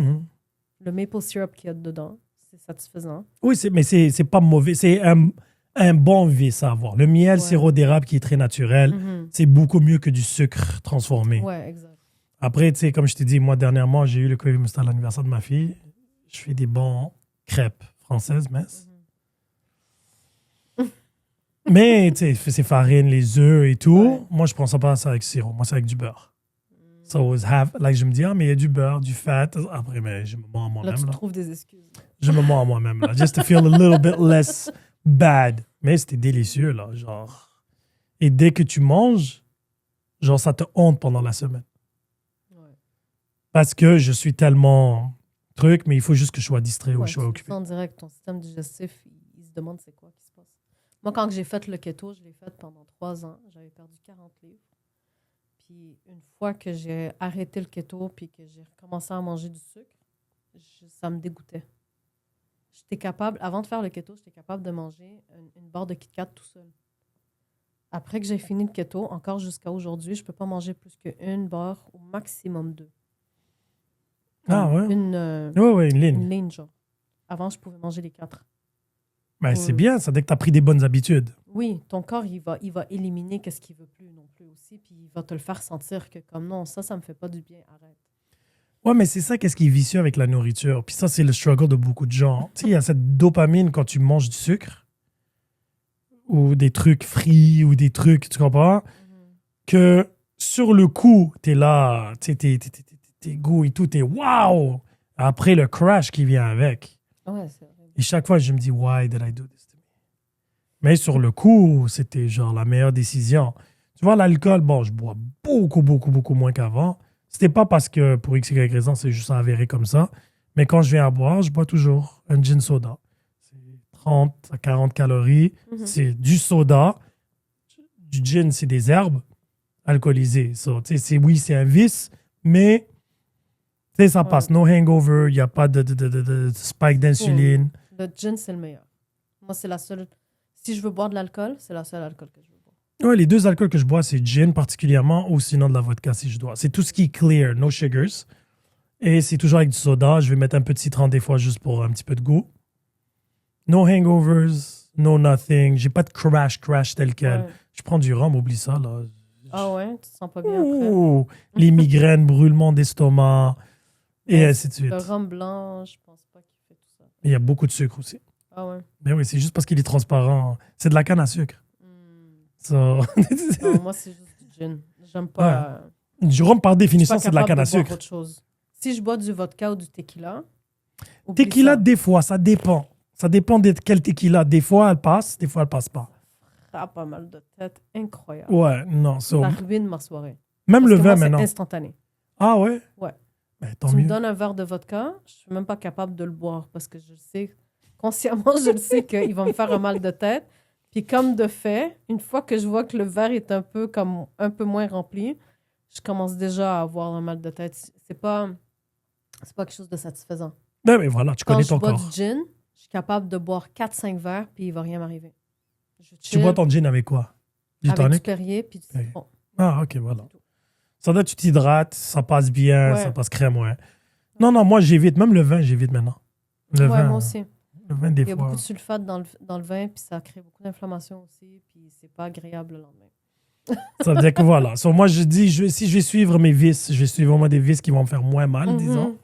Speaker 2: le maple syrup qu'il y a dedans, c'est satisfaisant.
Speaker 1: Oui, mais c'est pas mauvais. C'est un bon vice à avoir. Le miel, sirop d'érable qui est très naturel, c'est beaucoup mieux que du sucre transformé.
Speaker 2: Ouais, exact.
Speaker 1: Après, tu sais, comme je t'ai dit, moi, dernièrement, j'ai eu le craving, c'était à l'anniversaire de ma fille. Je fais des bons crêpes françaises, minces. Mais, tu sais, c'est farine, les œufs et tout. Ouais. Moi, je prends ça pas avec sirop. Moi, c'est avec du beurre. So, je me dis, mais il y a du beurre, du fat. Après, mais je me mens à moi-même.
Speaker 2: Là, tu trouves des excuses.
Speaker 1: Je me mens à moi-même, là. Just to feel a little bit less bad. Mais c'était délicieux, là. Genre. Et dès que tu manges, genre, ça te honte pendant la semaine. Parce que je suis tellement truc, mais il faut juste que je sois distrait ou je sois occupé.
Speaker 2: En direct, ton système digestif, il se demande c'est quoi qui se passe. Moi, quand j'ai fait le keto, je l'ai fait pendant 3 ans. J'avais perdu 40 livres. Puis une fois que j'ai arrêté le keto puis que j'ai recommencé à manger du sucre, ça me dégoûtait. J'étais capable, avant de faire le keto, j'étais capable de manger une barre de Kit Kat tout seul. Après que j'ai fini le keto, encore jusqu'à aujourd'hui, je ne peux pas manger plus qu'une barre, au maximum 2.
Speaker 1: Ah ouais? Une ligne.
Speaker 2: Une ligne, genre. Avant, je pouvais manger les 4.
Speaker 1: Ben, c'est bien, ça dès que tu as pris des bonnes habitudes.
Speaker 2: Oui, ton corps, il va éliminer qu'est-ce qu'il veut plus non plus aussi, puis il va te le faire sentir que comme non, ça me fait pas du bien, arrête.
Speaker 1: Ouais, mais c'est ça qu'est-ce qui est vicieux avec la nourriture. Puis ça, c'est le struggle de beaucoup de gens. Tu sais, il y a cette dopamine quand tu manges du sucre ou des trucs frits ou des trucs, tu comprends? Que sur le coup, t'es là, tu sais, tes goûts et tout, t'es wow! Après le crash qui vient avec.
Speaker 2: Ouais, c'est horrible.
Speaker 1: Et chaque fois, je me dis, why did I do this to me? Mais sur le coup, c'était genre la meilleure décision. Tu vois, l'alcool, bon, je bois beaucoup moins qu'avant. C'était pas parce que pour X, Y raison, c'est juste avéré comme ça. Mais quand je viens à boire, je bois toujours un gin soda. C'est 30 à 40 calories. C'est du soda. Du gin, c'est des herbes alcoolisées. So, oui, c'est un vice, mais ça passe. No hangover, il n'y a pas de spike d'insuline.
Speaker 2: Le gin, c'est le meilleur. Moi, c'est la seule... Si je veux boire de l'alcool, c'est la seule alcool que je veux boire.
Speaker 1: Ouais, les deux alcools que je bois, c'est gin particulièrement ou sinon de la vodka si je dois. C'est tout ce qui est clear, no sugars. Et c'est toujours avec du soda. Je vais mettre un peu de citron des fois juste pour un petit peu de goût. No hangovers, no nothing. J'ai pas de crash tel quel.
Speaker 2: Ouais.
Speaker 1: Je prends du rhum, oublie ça. Là.
Speaker 2: Ah ouais? Tu te sens pas bien après?
Speaker 1: Ouh, les migraines, brûlement d'estomac et ainsi de suite.
Speaker 2: Le rhum blanc, je pense pas qu'il fait tout ça.
Speaker 1: Il y a beaucoup de sucre aussi.
Speaker 2: Ah ouais?
Speaker 1: Mais oui, c'est juste parce qu'il est transparent. C'est de la canne à sucre. So...
Speaker 2: Non, moi, c'est juste du gin. J'aime pas...
Speaker 1: Du rhum, par définition,
Speaker 2: je suis
Speaker 1: c'est de la
Speaker 2: pas
Speaker 1: canne à
Speaker 2: capable de boire
Speaker 1: sucre.
Speaker 2: autre chose. Si je bois du vodka ou du tequila... oublie
Speaker 1: Tequila,
Speaker 2: ça.
Speaker 1: des fois, ça dépend. Ça dépend de quel tequila. Des fois, elle passe, des fois, elle passe pas.
Speaker 2: Ah, pas mal de tête. Incroyable.
Speaker 1: Ouais, non.
Speaker 2: Ça ruine ma soirée.
Speaker 1: Même
Speaker 2: Parce
Speaker 1: le
Speaker 2: que
Speaker 1: vin,
Speaker 2: moi, c'est
Speaker 1: maintenant.
Speaker 2: instantané.
Speaker 1: Ah ouais?
Speaker 2: Ouais.
Speaker 1: Ben, tant
Speaker 2: Tu me
Speaker 1: mieux.
Speaker 2: donnes un verre de vodka, je suis même pas capable de le boire parce que je le sais, consciemment, je le sais qu'il va me faire un mal de tête. Puis comme de fait, une fois que je vois que le verre est un peu moins rempli, je commence déjà à avoir un mal de tête. C'est pas quelque chose de satisfaisant.
Speaker 1: Ben, mais voilà, tu
Speaker 2: Quand
Speaker 1: connais
Speaker 2: je
Speaker 1: ton
Speaker 2: bois
Speaker 1: corps.
Speaker 2: du gin, je suis capable de boire 4-5 verres puis il va rien m'arriver. Je
Speaker 1: Tu
Speaker 2: chill
Speaker 1: bois ton gin avec quoi? Du
Speaker 2: avec du
Speaker 1: tonic?
Speaker 2: Perrier puis du
Speaker 1: Oui.
Speaker 2: citron.
Speaker 1: Ah, ok, voilà. Ça doit, tu t'hydrates, ça passe bien,
Speaker 2: Ouais.
Speaker 1: ça passe crème, ouais. Non, moi, j'évite. Même le vin, j'évite maintenant. Le vin,
Speaker 2: Moi aussi.
Speaker 1: Le vin, des
Speaker 2: Il y a
Speaker 1: fois.
Speaker 2: beaucoup de sulfate dans le vin puis ça crée beaucoup d'inflammation aussi puis c'est pas agréable le lendemain.
Speaker 1: Ça veut dire que voilà. So, moi, je dis, si je vais suivre mes vices, je vais suivre vraiment des vices qui vont me faire moins mal, disons.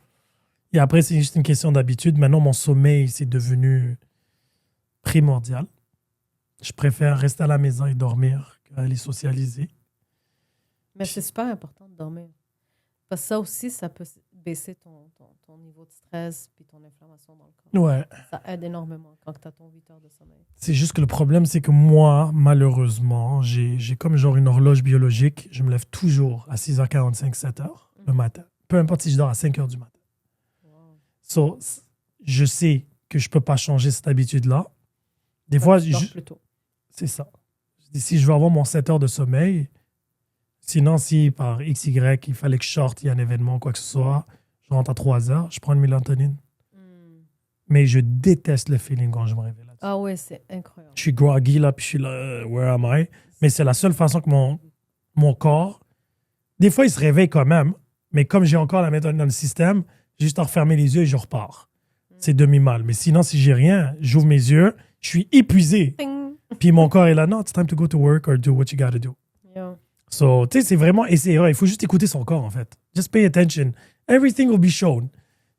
Speaker 1: Et après, c'est juste une question d'habitude. Maintenant, mon sommeil, c'est devenu primordial. Je préfère rester à la maison et dormir qu'aller socialiser.
Speaker 2: Mais c'est super important de dormir. Parce que ça aussi, ça peut baisser ton niveau de stress puis ton inflammation dans le corps.
Speaker 1: Ouais.
Speaker 2: Ça aide énormément quand tu as ton 8 heures de sommeil.
Speaker 1: C'est juste que le problème, c'est que moi, malheureusement, j'ai comme genre une horloge biologique. Je me lève toujours à 6h45, 7h le matin. Peu importe si je dors à 5h du matin.
Speaker 2: Wow.
Speaker 1: So, je sais que je peux pas changer cette habitude-là. Des
Speaker 2: Donc,
Speaker 1: fois,
Speaker 2: tu dors plus tôt.
Speaker 1: c'est ça. Je dis, si je veux avoir mon 7 heures de sommeil, sinon, si par XY, il fallait que je sorte, il y a un événement, quoi que ce soit, je rentre à 3 heures, je prends une mélatonine. Mais je déteste le feeling quand je me réveille là-dessus.
Speaker 2: Ah ouais, c'est incroyable.
Speaker 1: Je suis groggy là, puis je suis là, where am I? Mais c'est la seule façon que mon corps, des fois, il se réveille quand même, mais comme j'ai encore la mélatonine dans le système, j'ai juste à refermer les yeux et je repars. C'est demi-mal. Mais sinon, si j'ai rien, j'ouvre mes yeux, je suis épuisé.
Speaker 2: Ting!
Speaker 1: Puis mon corps est là, non, it's time to go to work or do what you gotta do.
Speaker 2: Yeah.
Speaker 1: So, tu sais, c'est vraiment, et il faut juste écouter son corps, en fait. Just pay attention. Everything will be shown.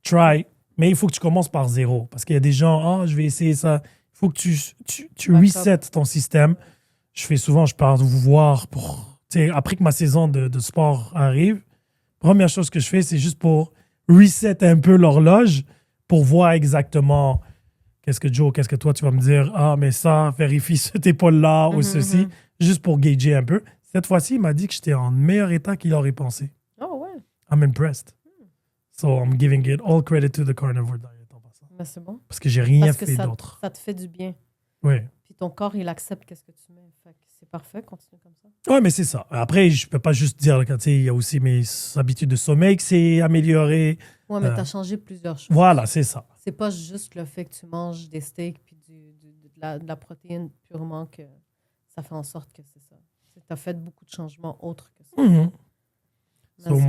Speaker 1: Try. Mais il faut que tu commences par zéro. Parce qu'il y a des gens, je vais essayer ça. Il faut que tu resets ton système. Je pars vous voir pour, tu sais, après que ma saison de sport arrive, première chose que je fais, c'est juste pour reset un peu l'horloge pour voir exactement qu'est-ce que toi, tu vas me dire, mais ça, vérifie cette épaule-là ou ceci, juste pour gager un peu. Cette fois-ci, il m'a dit que j'étais en meilleur état qu'il aurait pensé.
Speaker 2: Oh ouais.
Speaker 1: I'm impressed. So I'm giving it all credit to the carnivore diet en passant.
Speaker 2: Mais c'est bon.
Speaker 1: Parce que j'ai rien
Speaker 2: Parce que
Speaker 1: fait d'autre.
Speaker 2: ça te fait du bien.
Speaker 1: Oui.
Speaker 2: Puis ton corps, il accepte qu'est-ce que tu mets. Fait que c'est parfait, continue comme ça.
Speaker 1: Ouais, mais c'est ça. Après, je peux pas juste dire, tu sais, il y a aussi mes habitudes de sommeil qui s'est amélioré.
Speaker 2: Ouais, mais tu as changé plusieurs choses.
Speaker 1: Voilà, c'est ça.
Speaker 2: C'est pas juste le fait que tu manges des steaks puis de la protéine purement que ça fait en sorte que c'est ça. Tu as fait beaucoup de changements autres que ça.
Speaker 1: Mhm.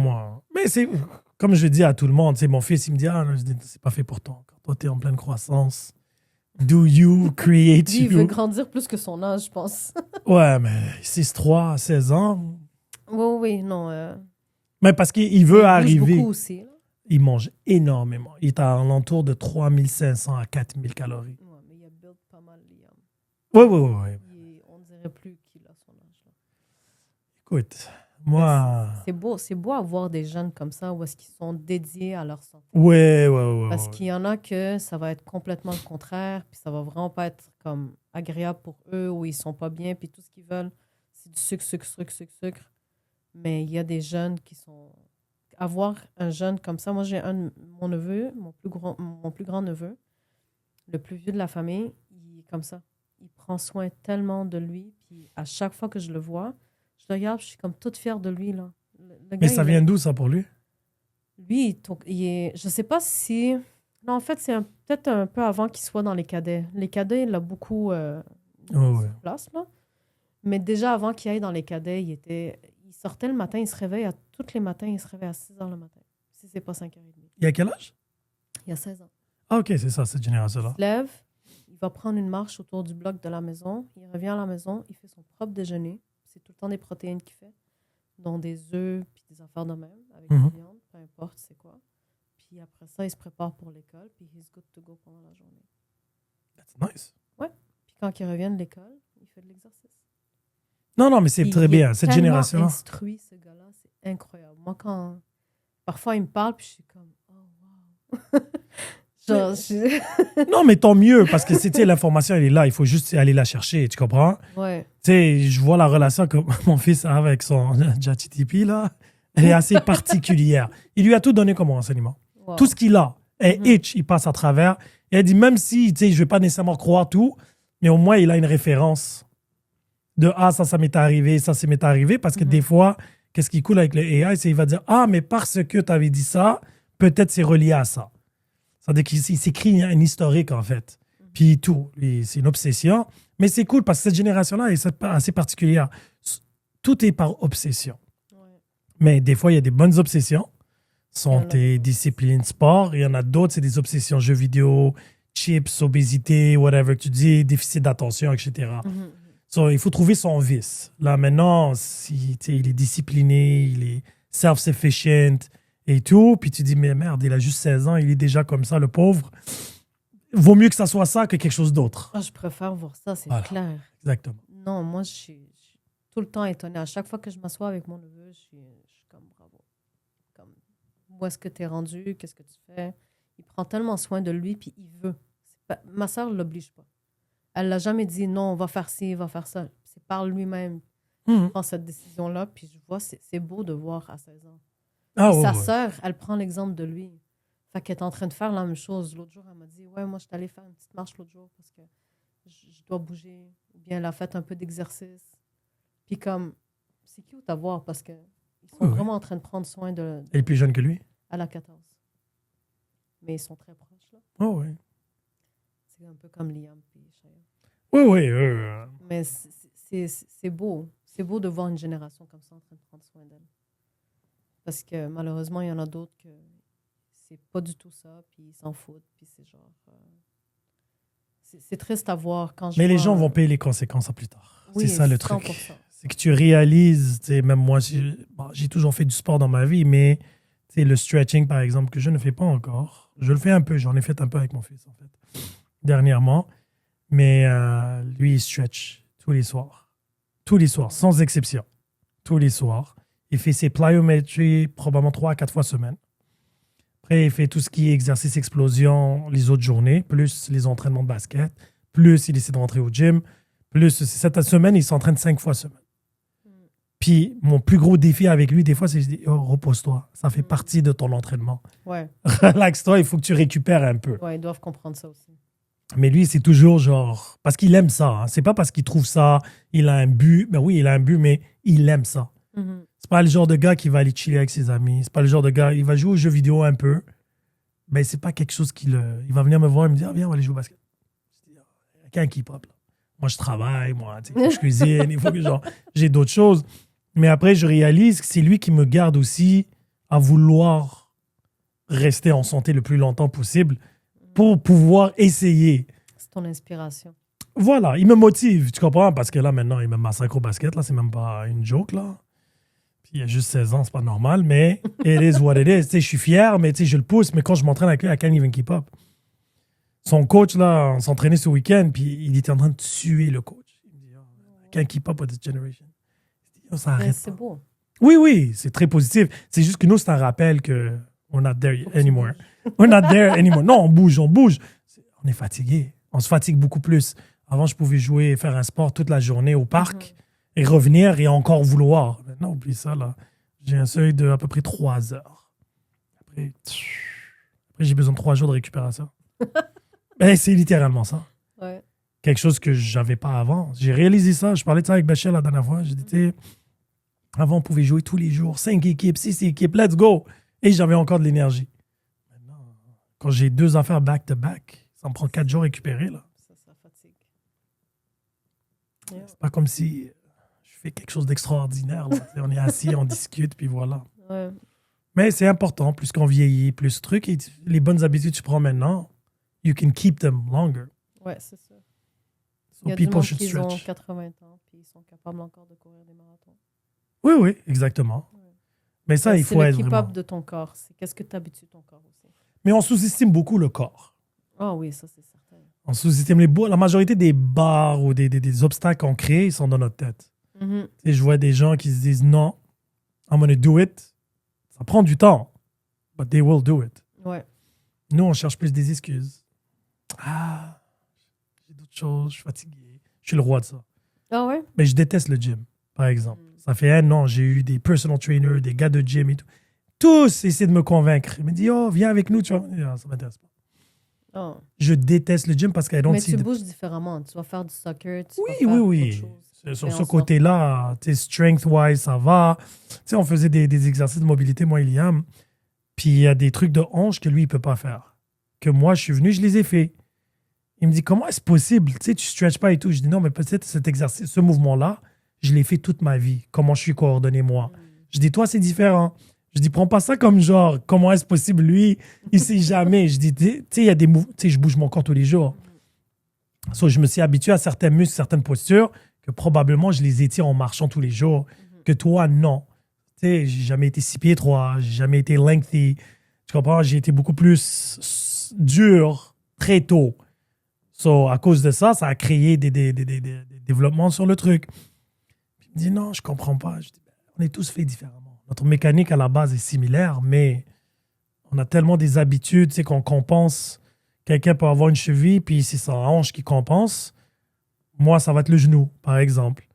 Speaker 1: Moi. Mais c'est comme je dis à tout le monde, tu sais, mon fils, il me dit, c'est pas fait pour toi encore. Toi, t'es en pleine croissance. Do you create
Speaker 2: Lui, il veut grandir plus que son âge, je pense.
Speaker 1: Ouais, mais 6-3, 16 ans.
Speaker 2: Oui, non.
Speaker 1: Mais parce qu'il veut arriver.
Speaker 2: Il beaucoup aussi. Là.
Speaker 1: Il mange énormément. Il est à l'entour de 3500 à 4000 calories.
Speaker 2: Ouais, mais il a build pas mal, Liam.
Speaker 1: Oui.
Speaker 2: On dirait plus qu'il a son âge. Là.
Speaker 1: Écoute, moi...
Speaker 2: C'est beau avoir des jeunes comme ça où est-ce qu'ils sont dédiés à leur santé.
Speaker 1: Ouais.
Speaker 2: Parce qu'il y en a que ça va être complètement le contraire, puis ça va vraiment pas être comme agréable pour eux, où ils sont pas bien, puis tout ce qu'ils veulent, c'est du sucre. Mais il y a des jeunes qui sont... Avoir un jeune comme ça, moi j'ai mon neveu, mon plus grand neveu, le plus vieux de la famille, il est comme ça. Il prend soin tellement de lui, puis à chaque fois que je le vois, je le regarde, je suis comme toute fière de lui. Là. Le gars,
Speaker 1: Mais ça vient d'où ça pour lui?
Speaker 2: Lui, il est... Je sais pas si... Non, en fait, c'est peut-être un peu avant qu'il soit dans les cadets. Les cadets, il a beaucoup sur place, là. Mais déjà, avant qu'il aille dans les cadets, il sortait le matin, il se réveille tous les matins, il se réveille à 6 h le matin. Si c'est pas 5 h 30.
Speaker 1: Il a quel âge?
Speaker 2: Il a 16 ans.
Speaker 1: Ah, OK, c'est ça, cette génération-là.
Speaker 2: Il se lève, il va prendre une marche autour du bloc de la maison, il revient à la maison, il fait son propre déjeuner. C'est tout le temps des protéines qu'il fait, dont des œufs puis des affaires de même, avec de la viande, peu importe c'est quoi. Puis après ça, il se prépare pour l'école, puis he's good to go pendant la journée.
Speaker 1: That's nice.
Speaker 2: Ouais. Puis quand il revient de l'école, il fait de l'exercice.
Speaker 1: Non, mais c'est
Speaker 2: puis
Speaker 1: très bien, cette génération-là.
Speaker 2: Il est instruit, ce gars-là, c'est incroyable. Moi, quand... Parfois, il me parle, puis je suis comme, oh, wow. Genre,
Speaker 1: Non, mais tant mieux, parce que c'était l'information, elle est là. Il faut juste aller la chercher, tu comprends?
Speaker 2: Ouais.
Speaker 1: Tu sais, je vois la relation que mon fils a avec son ChatGPT, là. Elle est assez particulière. Il lui a tout donné comme renseignement.
Speaker 2: Wow.
Speaker 1: Tout ce qu'il a. Et itch, il passe à travers. Et elle dit, même si, tu sais, je ne vais pas nécessairement croire tout, mais au moins, il a une référence de, ça m'est arrivé, ça m'est arrivé. Parce que des fois, qu'est-ce qui coule avec le AI, c'est qu'il va dire, mais parce que tu avais dit ça, peut-être c'est relié à ça. C'est-à-dire qu'il s'écrit un historique, en fait. Puis tout. C'est une obsession. Mais c'est cool parce que cette génération-là est assez particulière. Tout est par obsession. Ouais. Mais des fois, il y a des bonnes obsessions. Santé, discipline, sport. Il y en a d'autres, c'est des obsessions. Jeux vidéo, chips, obésité, whatever que tu dis, déficit d'attention, etc. So, il faut trouver son vice. Là, maintenant, il est discipliné, il est self-sufficient et tout. Puis tu dis, mais merde, il a juste 16 ans, il est déjà comme ça, le pauvre. Vaut mieux que ça soit ça que quelque chose d'autre.
Speaker 2: Je préfère voir ça, c'est clair.
Speaker 1: Exactement.
Speaker 2: Non, moi, je suis tout le temps étonnée. À chaque fois que je m'assois avec mon neveu, je suis comme bravo. Comme, où est-ce que tu es rendu? Qu'est-ce que tu fais? Il prend tellement soin de lui, puis il veut. Ma soeur ne l'oblige pas. Elle ne l'a jamais dit, non, on va faire ci, on va faire ça. C'est par lui-même qu'il prend cette décision-là, puis je vois, c'est beau de voir à 16 ans. Sa sœur, elle prend l'exemple de lui. Fait qu'elle est en train de faire la même chose. L'autre jour, elle m'a dit, ouais, moi, je suis allée faire une petite marche l'autre jour parce que je dois bouger. Ou bien elle a fait un peu d'exercice. Puis comme, c'est cute à voir parce qu'ils sont vraiment en train de prendre soin de...
Speaker 1: Elle est plus jeune que lui?
Speaker 2: Elle a 14. Mais ils sont très proches, là.
Speaker 1: Oh, oui.
Speaker 2: C'est un peu comme Liam puis Shaya.
Speaker 1: Oui.
Speaker 2: Mais c'est beau. C'est beau de voir une génération comme ça en train de prendre soin d'elle. Parce que malheureusement, il y en a d'autres que c'est pas du tout ça, puis ils s'en foutent, puis c'est genre... c'est triste à voir quand je
Speaker 1: Mais
Speaker 2: vois,
Speaker 1: les gens vont payer les conséquences plus tard.
Speaker 2: Oui,
Speaker 1: c'est ça le
Speaker 2: 100%.
Speaker 1: truc. C'est que tu réalises, même moi, j'ai toujours fait du sport dans ma vie, mais le stretching, par exemple, que je ne fais pas encore, je le fais un peu, j'en ai fait un peu avec mon fils, en fait, dernièrement. Mais lui, il stretch tous les soirs, sans exception, tous les soirs. Il fait ses plyométries probablement 3 à 4 fois semaine. Après, il fait tout ce qui est exercice explosion les autres journées, plus les entraînements de basket, plus il essaie de rentrer au gym, plus cette semaine, il s'entraîne 5 fois semaine. Puis, mon plus gros défi avec lui, des fois, c'est que je dis, repose-toi. Ça fait partie de ton entraînement.
Speaker 2: Ouais.
Speaker 1: Relaxe-toi, il faut que tu récupères un peu.
Speaker 2: Ouais, ils doivent comprendre ça aussi.
Speaker 1: Mais lui, c'est toujours genre... Parce qu'il aime ça. Hein. C'est pas parce qu'il trouve ça, il a un but. Ben oui, il a un but, mais il aime ça.
Speaker 2: Mhm.
Speaker 1: C'est pas le genre de gars qui va aller chiller avec ses amis. C'est pas le genre de gars... Il va jouer aux jeux vidéo un peu. Mais c'est pas quelque chose qu'il... Il va venir me voir et me dire, ah, viens, on va aller jouer au basket. Je dis, ah, qu'un keep-up, là. Moi, je travaille, moi, tu sais, il faut que je cuisine, il faut que genre, j'ai d'autres choses. Mais après, je réalise que c'est lui qui me garde aussi à vouloir rester en santé le plus longtemps possible pour pouvoir essayer.
Speaker 2: C'est ton inspiration.
Speaker 1: Voilà, il me motive, tu comprends? Parce que là, maintenant, il me massacre au basket, là, c'est même pas une joke, là. Puis il a juste 16 ans, c'est pas normal, mais it is what it is. Tu sais, je suis fier, mais tu sais, je le pousse, mais quand je m'entraîne avec lui, I can't even keep up. Son coach, là, on s'entraînait ce week-end, puis il était en train de tuer le coach. Il me dit, oh, I can't keep up with this generation. Je dis, oh, ça
Speaker 2: Mais
Speaker 1: arrête
Speaker 2: c'est
Speaker 1: pas.
Speaker 2: beau.
Speaker 1: Oui, oui, c'est très positif. C'est juste que nous, c'est un rappel que we're not there
Speaker 2: Faut que tu
Speaker 1: anymore.
Speaker 2: bouges.
Speaker 1: We're not there anymore. Non, on bouge, on bouge. On est fatigué. On se fatigue beaucoup plus. Avant, je pouvais jouer et faire un sport toute la journée au parc et revenir et encore vouloir. Maintenant, oublie ça, là. J'ai un seuil de à peu près 3 heures. Après, j'ai besoin de 3 jours de récupération. Ben, c'est littéralement ça.
Speaker 2: Ouais.
Speaker 1: Quelque chose que j'avais pas avant. J'ai réalisé ça. Je parlais de ça avec Bachel la dernière fois. J'ai dit, tu sais, avant, on pouvait jouer tous les jours, 5 équipes, 6 équipes, let's go. Et j'avais encore de l'énergie. Maintenant, quand j'ai 2 affaires back-to-back, ça me prend 4 jours à récupérer. Là.
Speaker 2: Ça fatigue. Yeah.
Speaker 1: C'est pas comme si je fais quelque chose d'extraordinaire. Là. Tu sais, on est assis, on discute, puis voilà.
Speaker 2: Ouais.
Speaker 1: Mais c'est important, plus qu'on vieillit, plus ce truc. Et les bonnes habitudes que tu prends maintenant, you can keep them longer.
Speaker 2: Ouais, c'est ça.
Speaker 1: So
Speaker 2: Il y a du
Speaker 1: people
Speaker 2: monde
Speaker 1: should
Speaker 2: qui ont
Speaker 1: stretch.
Speaker 2: 80 ans puis ils sont capables encore de courir des marathons.
Speaker 1: Oui, oui, exactement.
Speaker 2: Ouais.
Speaker 1: Mais ça, il
Speaker 2: C'est
Speaker 1: faut
Speaker 2: le
Speaker 1: être
Speaker 2: keep-up
Speaker 1: vraiment...
Speaker 2: de ton corps. C'est qu'est-ce que tu habitues ton corps aussi.
Speaker 1: Mais on sous-estime beaucoup le corps.
Speaker 2: Ah oui, ça c'est certain.
Speaker 1: On sous-estime la majorité des barres ou des obstacles qu'on crée, ils sont dans notre tête.
Speaker 2: Mhm.
Speaker 1: Tu sais, je vois des gens qui se disent non, I'm gonna do it. Ça prend du temps, but they will do it.
Speaker 2: Ouais.
Speaker 1: Nous, on cherche plus des excuses. Ah, j'ai d'autres choses, je suis fatigué. Je suis le roi de ça.
Speaker 2: Ah ouais?
Speaker 1: Mais je déteste le gym, par exemple. Ça fait 1 an, j'ai eu des personal trainers, des gars de gym et tout. Tous essaient de me convaincre. Ils me disent, oh, viens avec nous, tu vois. Ah, ça m'intéresse pas.
Speaker 2: Ah.
Speaker 1: Je déteste le gym parce qu'elle don't
Speaker 2: Mais
Speaker 1: see
Speaker 2: tu
Speaker 1: the-
Speaker 2: bouges différemment. Tu vas faire du soccer, tu
Speaker 1: Oui,
Speaker 2: vas faire
Speaker 1: oui, oui.
Speaker 2: autre chose.
Speaker 1: Sur
Speaker 2: Fais
Speaker 1: ce
Speaker 2: en sorte-
Speaker 1: côté-là, tu sais, strength-wise, ça va. Tu sais, on faisait des exercices de mobilité, moi et Liam. Puis il y a des trucs de hanche que lui, il peut pas faire. Que moi, je suis venu, je les ai faits. Il me dit, comment est-ce possible? Tu sais, tu stretches pas et tout. Je dis, non, mais peut-être cet exercice, ce mouvement-là, je l'ai fait toute ma vie. Comment je suis coordonné, moi? Je dis, toi, c'est différent. Je dis, prends pas ça comme genre, comment est-ce possible? Lui, il sait jamais. Je dis, tu sais, il y a des mouvements, tu sais, je bouge mon corps tous les jours. So, je me suis habitué à certains muscles, certaines postures, que probablement je les étire en marchant tous les jours. Que toi, non. Tu sais, j'ai jamais été 6 pieds 3, j'ai jamais été lengthy. Tu comprends? J'ai été beaucoup plus dur très tôt. So, à cause de ça, ça a créé des développements sur le truc. Puis il me dit, non, je comprends pas. Je dis, ben, on est tous faits différemment. Notre mécanique à la base est similaire, mais on a tellement des habitudes, tu sais, qu'on compense. Quelqu'un peut avoir une cheville, puis c'est sa hanche qui compense. Moi, ça va être le genou, par exemple.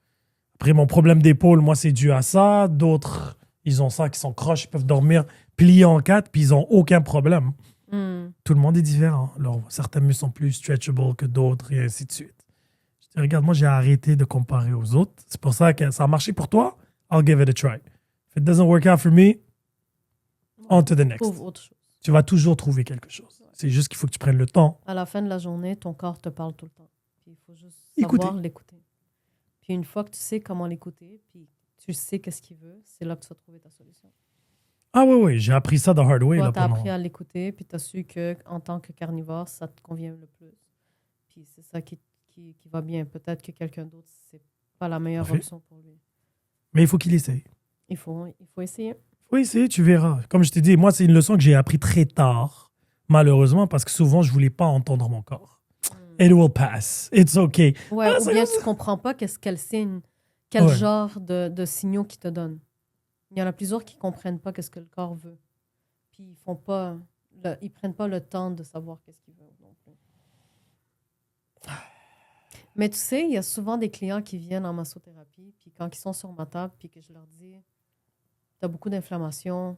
Speaker 1: Après, mon problème d'épaule, moi, c'est dû à ça. D'autres, ils ont ça, qui sont croches, ils peuvent dormir pliés en 4, puis ils n'ont aucun problème.
Speaker 2: Hmm.
Speaker 1: Tout le monde est différent. Alors, certains muscles sont plus stretchable que d'autres, et ainsi de suite. Je dis, regarde, moi, j'ai arrêté de comparer aux autres. C'est pour ça que ça a marché pour toi. I'll give it a try. If it doesn't work out for me, on to the next.
Speaker 2: Trouve autre chose.
Speaker 1: Tu vas toujours trouver quelque chose. C'est juste qu'il faut que tu prennes le temps.
Speaker 2: À la fin de la journée, ton corps te parle tout le temps. Puis il faut juste
Speaker 1: Écouter.
Speaker 2: savoir l'écouter. Puis une fois que tu sais comment l'écouter, puis tu sais qu'est-ce qu'il veut, c'est là que tu vas trouver ta solution.
Speaker 1: Ah oui, oui, j'ai appris ça the hard way.
Speaker 2: Toi,
Speaker 1: Là,
Speaker 2: tu as
Speaker 1: pendant...
Speaker 2: appris à l'écouter, puis tu as su qu'en tant que carnivore, ça te convient le plus. Puis c'est ça qui va bien. Peut-être que quelqu'un d'autre, c'est pas la meilleure
Speaker 1: Parfait.
Speaker 2: option pour lui.
Speaker 1: Mais il faut qu'il essaye.
Speaker 2: Il faut essayer.
Speaker 1: Il faut essayer, tu verras. Comme je t'ai dit, moi, c'est une leçon que j'ai appris très tard, malheureusement, parce que souvent, je voulais pas entendre mon corps. It will pass. It's okay.
Speaker 2: Ouais,
Speaker 1: Ah,
Speaker 2: ou
Speaker 1: c'est
Speaker 2: bien
Speaker 1: comme
Speaker 2: tu comprends pas quel signe, quel
Speaker 1: Ouais.
Speaker 2: genre de signaux qu'il te donne. Il y en a plusieurs qui comprennent pas qu'est-ce que le corps veut. Puis ils font pas, ils prennent pas le temps de savoir qu'est-ce qu'ils veulent non plus. Mais tu sais, il y a souvent des clients qui viennent en massothérapie, puis quand ils sont sur ma table, puis que je leur dis, tu as beaucoup d'inflammation,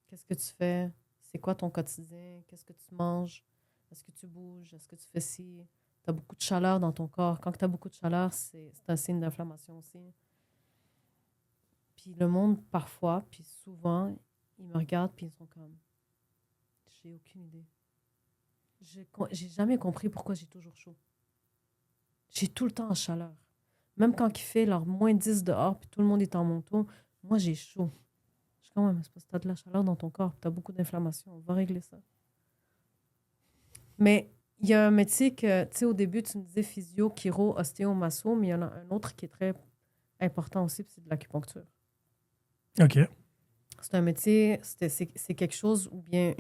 Speaker 2: qu'est-ce que tu fais? C'est quoi ton quotidien? Qu'est-ce que tu manges? Est-ce que tu bouges? Est-ce que tu fais ci? Tu as beaucoup de chaleur dans ton corps. Quand tu as beaucoup de chaleur, c'est un signe d'inflammation aussi. Puis le monde, parfois, puis souvent, ils me regardent puis ils sont comme, j'ai aucune idée. J'ai jamais compris pourquoi j'ai toujours chaud. J'ai tout le temps en chaleur. Même quand il fait leur -10 dehors puis tout le monde est en manteau, moi, j'ai chaud. Je suis quand même, c'est parce que tu as de la chaleur dans ton corps, tu as beaucoup d'inflammation. On va régler ça. Mais il y a un métier que, tu sais, au début, tu me disais physio, chiro, ostéo, masso, mais il y en a un autre qui est très important aussi, puis c'est de l'acupuncture.
Speaker 1: OK.
Speaker 2: C'est un métier, c'est quelque chose ou bien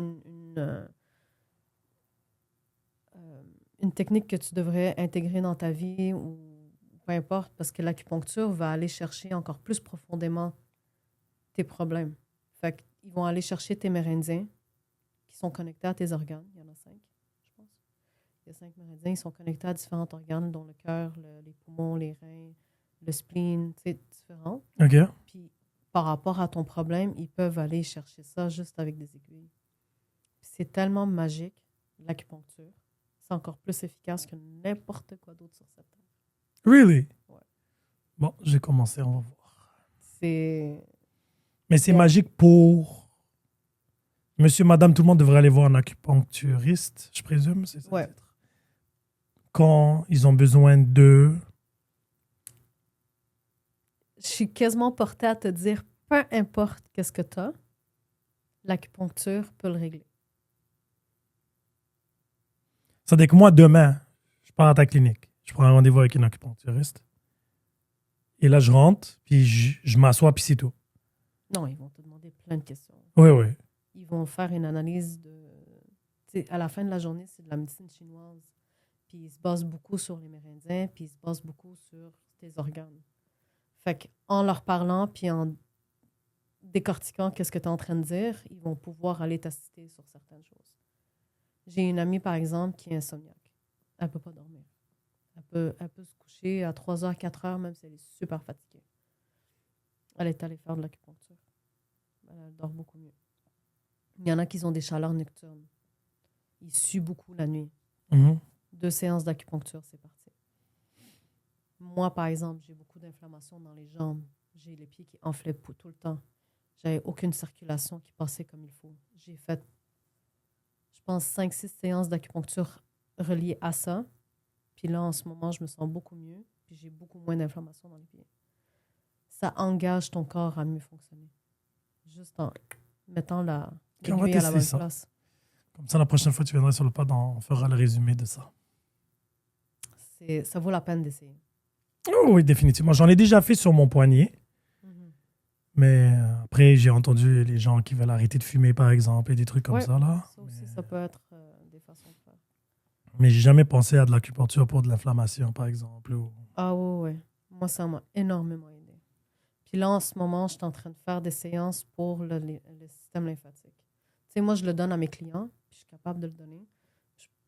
Speaker 2: une technique que tu devrais intégrer dans ta vie ou peu importe, parce que l'acupuncture va aller chercher encore plus profondément tes problèmes. Fait qu'ils vont aller chercher tes mérindiens qui sont connectés à tes organes. Il y en a 5, je pense. Il y a 5 mérindiens, ils sont connectés à différents organes, dont le cœur, les poumons, les reins, le spleen, c'est différent.
Speaker 1: OK.
Speaker 2: Puis par rapport à ton problème, ils peuvent aller chercher ça juste avec des aiguilles. Puis c'est tellement magique, l'acupuncture. C'est encore plus efficace que n'importe quoi d'autre sur cette terre.
Speaker 1: Really?
Speaker 2: Ouais.
Speaker 1: Bon, j'ai commencé, on va voir.
Speaker 2: C'est...
Speaker 1: Mais c'est
Speaker 2: Yeah.
Speaker 1: magique pour monsieur, madame, tout le monde devrait aller voir un acupuncturiste, je présume, c'est ça?
Speaker 2: Ouais.
Speaker 1: Le titre. Quand ils ont besoin de...
Speaker 2: Je suis quasiment portée à te dire, peu importe qu'est-ce que tu as, l'acupuncture peut le régler.
Speaker 1: Ça veut dire que moi, demain, je pars à ta clinique. Je prends un rendez-vous avec une acupuncturiste. Et là, je rentre, puis je m'assois, puis c'est tout.
Speaker 2: Non, ils vont te demander plein de questions.
Speaker 1: Oui, oui.
Speaker 2: Ils vont faire une analyse de... Tu sais, à la fin de la journée, c'est de la médecine chinoise. Puis ils se basent beaucoup sur les mérindiens, puis ils se basent beaucoup sur tes organes. Fait qu'en leur parlant, puis en décortiquant qu'est-ce que tu es en train de dire, ils vont pouvoir aller t'assister sur certaines choses. J'ai une amie, par exemple, qui est insomniaque. Elle ne peut pas dormir. Elle peut se coucher à 3h, 4h, même si elle est super fatiguée. Elle est allée faire de l'acupuncture. Elle dort beaucoup mieux. Il y en a qui ont des chaleurs nocturnes. Ils suent beaucoup la nuit.
Speaker 1: Mhm.
Speaker 2: 2 séances d'acupuncture, c'est parti. Moi, par exemple, j'ai beaucoup d'inflammation dans les jambes. J'ai les pieds qui enflaient tout le temps. J'avais aucune circulation qui passait comme il faut. J'ai fait, je pense, 5-6 séances d'acupuncture reliées à ça. Puis là, en ce moment, je me sens beaucoup mieux. Puis j'ai beaucoup moins d'inflammation dans les pieds. Ça engage ton corps à mieux fonctionner. Juste en mettant
Speaker 1: On va
Speaker 2: l'aiguille à la
Speaker 1: tester
Speaker 2: bonne
Speaker 1: ça.
Speaker 2: place.
Speaker 1: Comme ça, la prochaine fois que tu viendras sur le pod, on fera le résumé de ça.
Speaker 2: Ça vaut la peine d'essayer.
Speaker 1: Oh oui, définitivement. J'en ai déjà fait sur mon poignet. Mais après, j'ai entendu les gens qui veulent arrêter de fumer, par exemple, et des trucs comme
Speaker 2: Ouais,
Speaker 1: ça, là.
Speaker 2: Ça aussi, ça peut être des façons de faire.
Speaker 1: Mais j'ai jamais pensé à de l'acupuncture pour de l'inflammation, par exemple. Ou...
Speaker 2: Ah ouais, ouais. Moi, ça m'a énormément aidé. Puis là, en ce moment, je suis en train de faire des séances pour le système lymphatique. Tu sais, moi, je le donne à mes clients, puis je suis capable de le donner.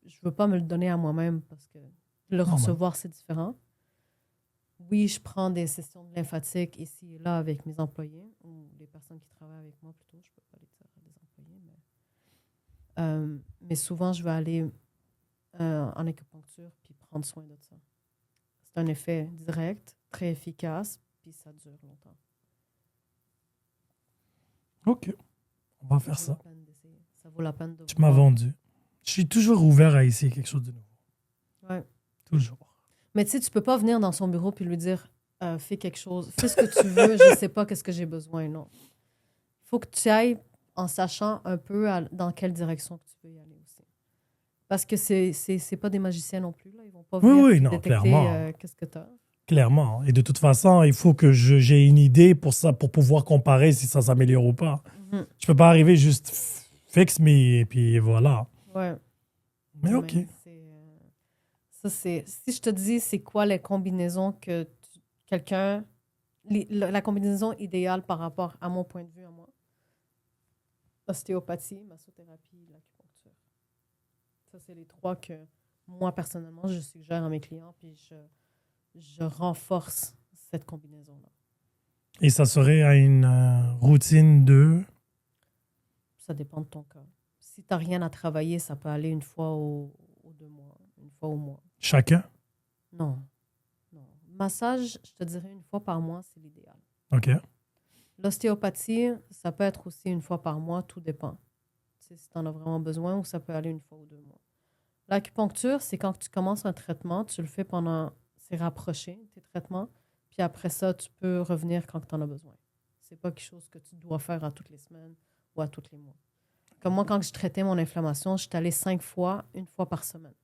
Speaker 2: Je veux pas me le donner à moi-même parce que le recevoir, c'est différent. Oui, je prends des sessions de lymphatique ici et là avec mes employés ou les personnes qui travaillent avec moi plutôt. Je peux pas les dire des employés, mais souvent, je vais aller en acupuncture puis prendre soin de ça. C'est un effet direct, très efficace, puis ça dure longtemps.
Speaker 1: OK. On va faire ça.
Speaker 2: Ça vaut la peine de
Speaker 1: Tu m'as vendu. Je suis toujours ouvert à essayer quelque chose de nouveau.
Speaker 2: Ouais.
Speaker 1: Toujours.
Speaker 2: Mais tu sais, tu peux pas venir dans son bureau puis lui dire fais quelque chose, fais ce que tu veux, je sais pas qu'est-ce que j'ai besoin. Non. Il faut que tu ailles en sachant un peu dans quelle direction que tu veux y aller aussi. Parce que c'est pas des magiciens non plus. Là. Ils vont pas venir détecter qu'est-ce que tu as.
Speaker 1: Clairement. Et de toute façon, il faut que j'ai une idée pour ça, pour pouvoir comparer si ça s'améliore ou pas.
Speaker 2: Mm-hmm.
Speaker 1: Je peux pas arriver juste fixe me et puis voilà.
Speaker 2: Ouais.
Speaker 1: Mais OK.
Speaker 2: Si je te dis c'est quoi les combinaisons que quelqu'un... La combinaison idéale par rapport à mon point de vue à moi. Ostéopathie, massothérapie, l'acupuncture. Ça, c'est les 3 que moi, personnellement, je suggère à mes clients puis je renforce cette combinaison-là.
Speaker 1: Et ça serait à une routine de...
Speaker 2: Ça dépend de ton cas. si tu n'as rien à travailler, ça peut aller une fois ou 2 mois, une fois au mois.
Speaker 1: Chacun?
Speaker 2: Non. Massage, je te dirais une fois par mois, c'est l'idéal.
Speaker 1: OK.
Speaker 2: L'ostéopathie, ça peut être aussi une fois par mois, tout dépend. Tu sais, si tu en as vraiment besoin ou ça peut aller une fois ou 2 mois. L'acupuncture, c'est quand tu commences un traitement, tu le fais pendant, c'est rapproché, tes traitements, puis après ça, tu peux revenir quand tu en as besoin. C'est pas quelque chose que tu dois faire à toutes les semaines ou à tous les mois. Comme moi, quand je traitais mon inflammation, je suis allée 5 fois, une fois par semaine.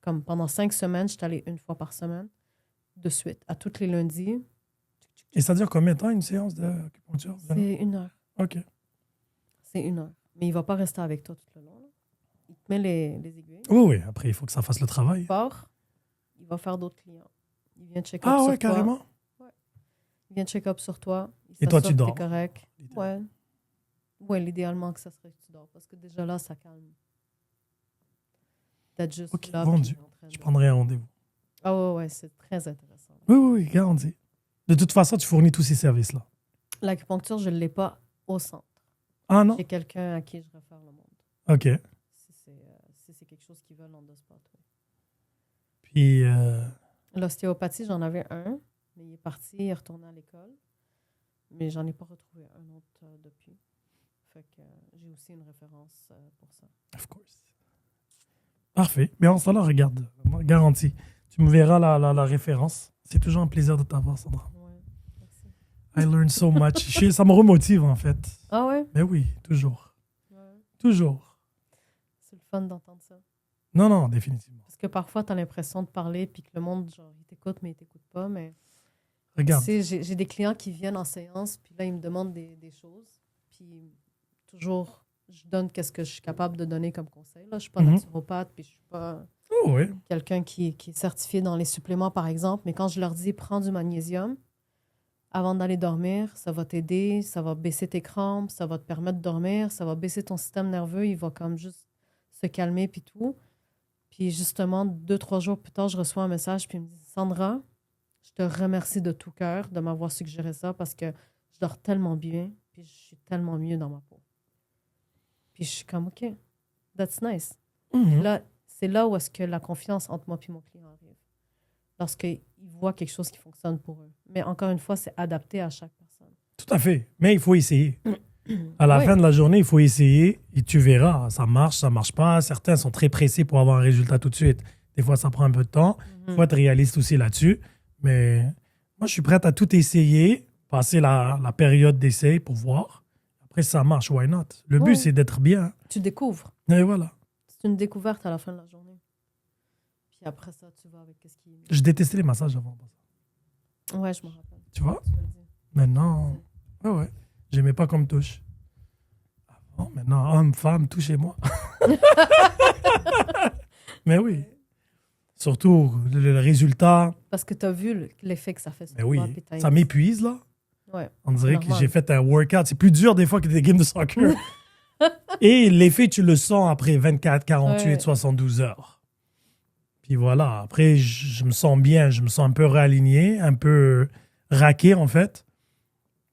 Speaker 2: Comme pendant 5 semaines, je suis allée une fois par semaine, de suite, à tous les lundis.
Speaker 1: Et ça dure combien de temps, une séance d'acupuncture?
Speaker 2: C'est 1 heure.
Speaker 1: OK.
Speaker 2: C'est 1 heure. Mais il va pas rester avec toi tout le long. Là. Il te met les aiguilles.
Speaker 1: Oui. Après, il faut que ça fasse le travail.
Speaker 2: Il part, il va faire d'autres clients. Il vient check-up
Speaker 1: Ah
Speaker 2: sur
Speaker 1: ouais,
Speaker 2: toi.
Speaker 1: carrément?
Speaker 2: Ouais. Il vient check-up sur toi.
Speaker 1: Et toi,
Speaker 2: s'assure
Speaker 1: tu
Speaker 2: que
Speaker 1: dors?
Speaker 2: t'es correct. Ouais, l'idéalement que ça serait que tu dors. Parce que déjà là, ça calme. Peut-être juste
Speaker 1: OK,
Speaker 2: là.
Speaker 1: vendu.
Speaker 2: puis en train de-
Speaker 1: Je prendrai un rendez-vous.
Speaker 2: Ah ouais, c'est très intéressant.
Speaker 1: Oui, garanti. De toute façon, tu fournis tous ces services-là.
Speaker 2: L'acupuncture, je ne l'ai pas au centre.
Speaker 1: Ah non?
Speaker 2: J'ai quelqu'un à qui je réfère le monde.
Speaker 1: OK.
Speaker 2: Si c'est quelque chose qu'ils veulent on the spot. Oui.
Speaker 1: Puis,
Speaker 2: L'ostéopathie, j'en avais un, mais il est parti, il est retourné à l'école. Mais j'en ai pas retrouvé un autre depuis. Fait que j'ai aussi une référence pour ça.
Speaker 1: of course. Parfait. Mais en ce temps-là, regarde, moi, garanti. Tu me verras la référence. C'est toujours un plaisir de t'avoir, Sandra.
Speaker 2: Ouais, merci.
Speaker 1: I learned so much. Ça me remotive, en fait.
Speaker 2: Ah ouais?
Speaker 1: Mais oui, toujours.
Speaker 2: Ouais.
Speaker 1: Toujours.
Speaker 2: C'est le fun d'entendre ça.
Speaker 1: Non, définitivement.
Speaker 2: Parce que parfois, tu as l'impression de parler puis que le monde, genre, il t'écoute, mais il t'écoute pas. Mais tu
Speaker 1: Regarde.
Speaker 2: sais, j'ai des clients qui viennent en séance, puis là, ils me demandent des choses. Puis toujours, je donne qu'est-ce que je suis capable de donner comme conseil. Là, je suis pas naturopathe, puis je suis pas
Speaker 1: Oh, oui.
Speaker 2: quelqu'un qui est certifié dans les suppléments, par exemple. Mais quand je leur dis, prends du magnésium avant d'aller dormir, ça va t'aider, ça va baisser tes crampes, ça va te permettre de dormir, ça va baisser ton système nerveux, il va comme juste se calmer, puis tout. Puis justement, 2-3 jours plus tard, je reçois un message, puis il me dit, Sandra, je te remercie de tout cœur de m'avoir suggéré ça parce que je dors tellement bien, puis je suis tellement mieux dans ma peau. Puis je suis comme, OK, that's nice.
Speaker 1: Mhm.
Speaker 2: Là, c'est là où est-ce que la confiance entre moi et mon client arrive. Lorsqu'ils voient quelque chose qui fonctionne pour eux. Mais encore une fois, c'est adapté à chaque personne.
Speaker 1: Tout à fait. Mais il faut essayer. À la
Speaker 2: Oui.
Speaker 1: fin de la journée, il faut essayer et tu verras. Ça marche pas. Certains sont très pressés pour avoir un résultat tout de suite. Des fois, ça prend un peu de temps. Il faut être réaliste aussi là-dessus. Mais moi, je suis prête à tout essayer, passer la période d'essai pour voir. Après, si ça marche, why not? Le but,
Speaker 2: Ouais.
Speaker 1: c'est d'être bien.
Speaker 2: Tu découvres.
Speaker 1: Et voilà.
Speaker 2: C'est une découverte à la fin de la journée. Puis après ça, tu vas avec ce qui est.
Speaker 1: Je détestais les massages avant.
Speaker 2: Ouais, je me rappelle.
Speaker 1: Tu vois?
Speaker 2: Tu m'as dit.
Speaker 1: Maintenant, ouais. J'aimais pas comme touche. Avant, maintenant, homme, femme, touchez-moi. Mais oui. Surtout, le résultat,
Speaker 2: Parce que tu as vu l'effet que ça fait sur
Speaker 1: mais
Speaker 2: toi.
Speaker 1: oui,
Speaker 2: puis t'as
Speaker 1: ça
Speaker 2: aimé
Speaker 1: m'épuise, là.
Speaker 2: Ouais.
Speaker 1: On dirait que
Speaker 2: Normal.
Speaker 1: j'ai fait un workout. C'est plus dur des fois que des games de soccer. Et l'effet, tu le sens après 24, 48,
Speaker 2: Ouais.
Speaker 1: 72 heures. Puis voilà. Après, je me sens bien. Je me sens un peu réaligné, un peu raqué, en fait.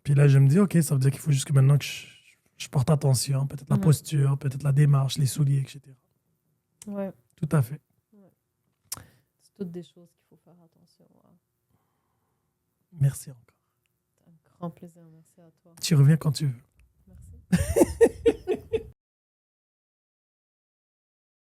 Speaker 1: Puis là, je me dis, OK, ça veut dire qu'il faut juste que maintenant que je porte attention. Peut-être la posture, peut-être la démarche, les souliers, etc.
Speaker 2: Ouais.
Speaker 1: Tout à fait.
Speaker 2: C'est toutes des choses qu'il faut faire attention à.
Speaker 1: Merci encore.
Speaker 2: C'est un grand plaisir. Merci à toi.
Speaker 1: Tu reviens quand tu veux.
Speaker 2: Merci.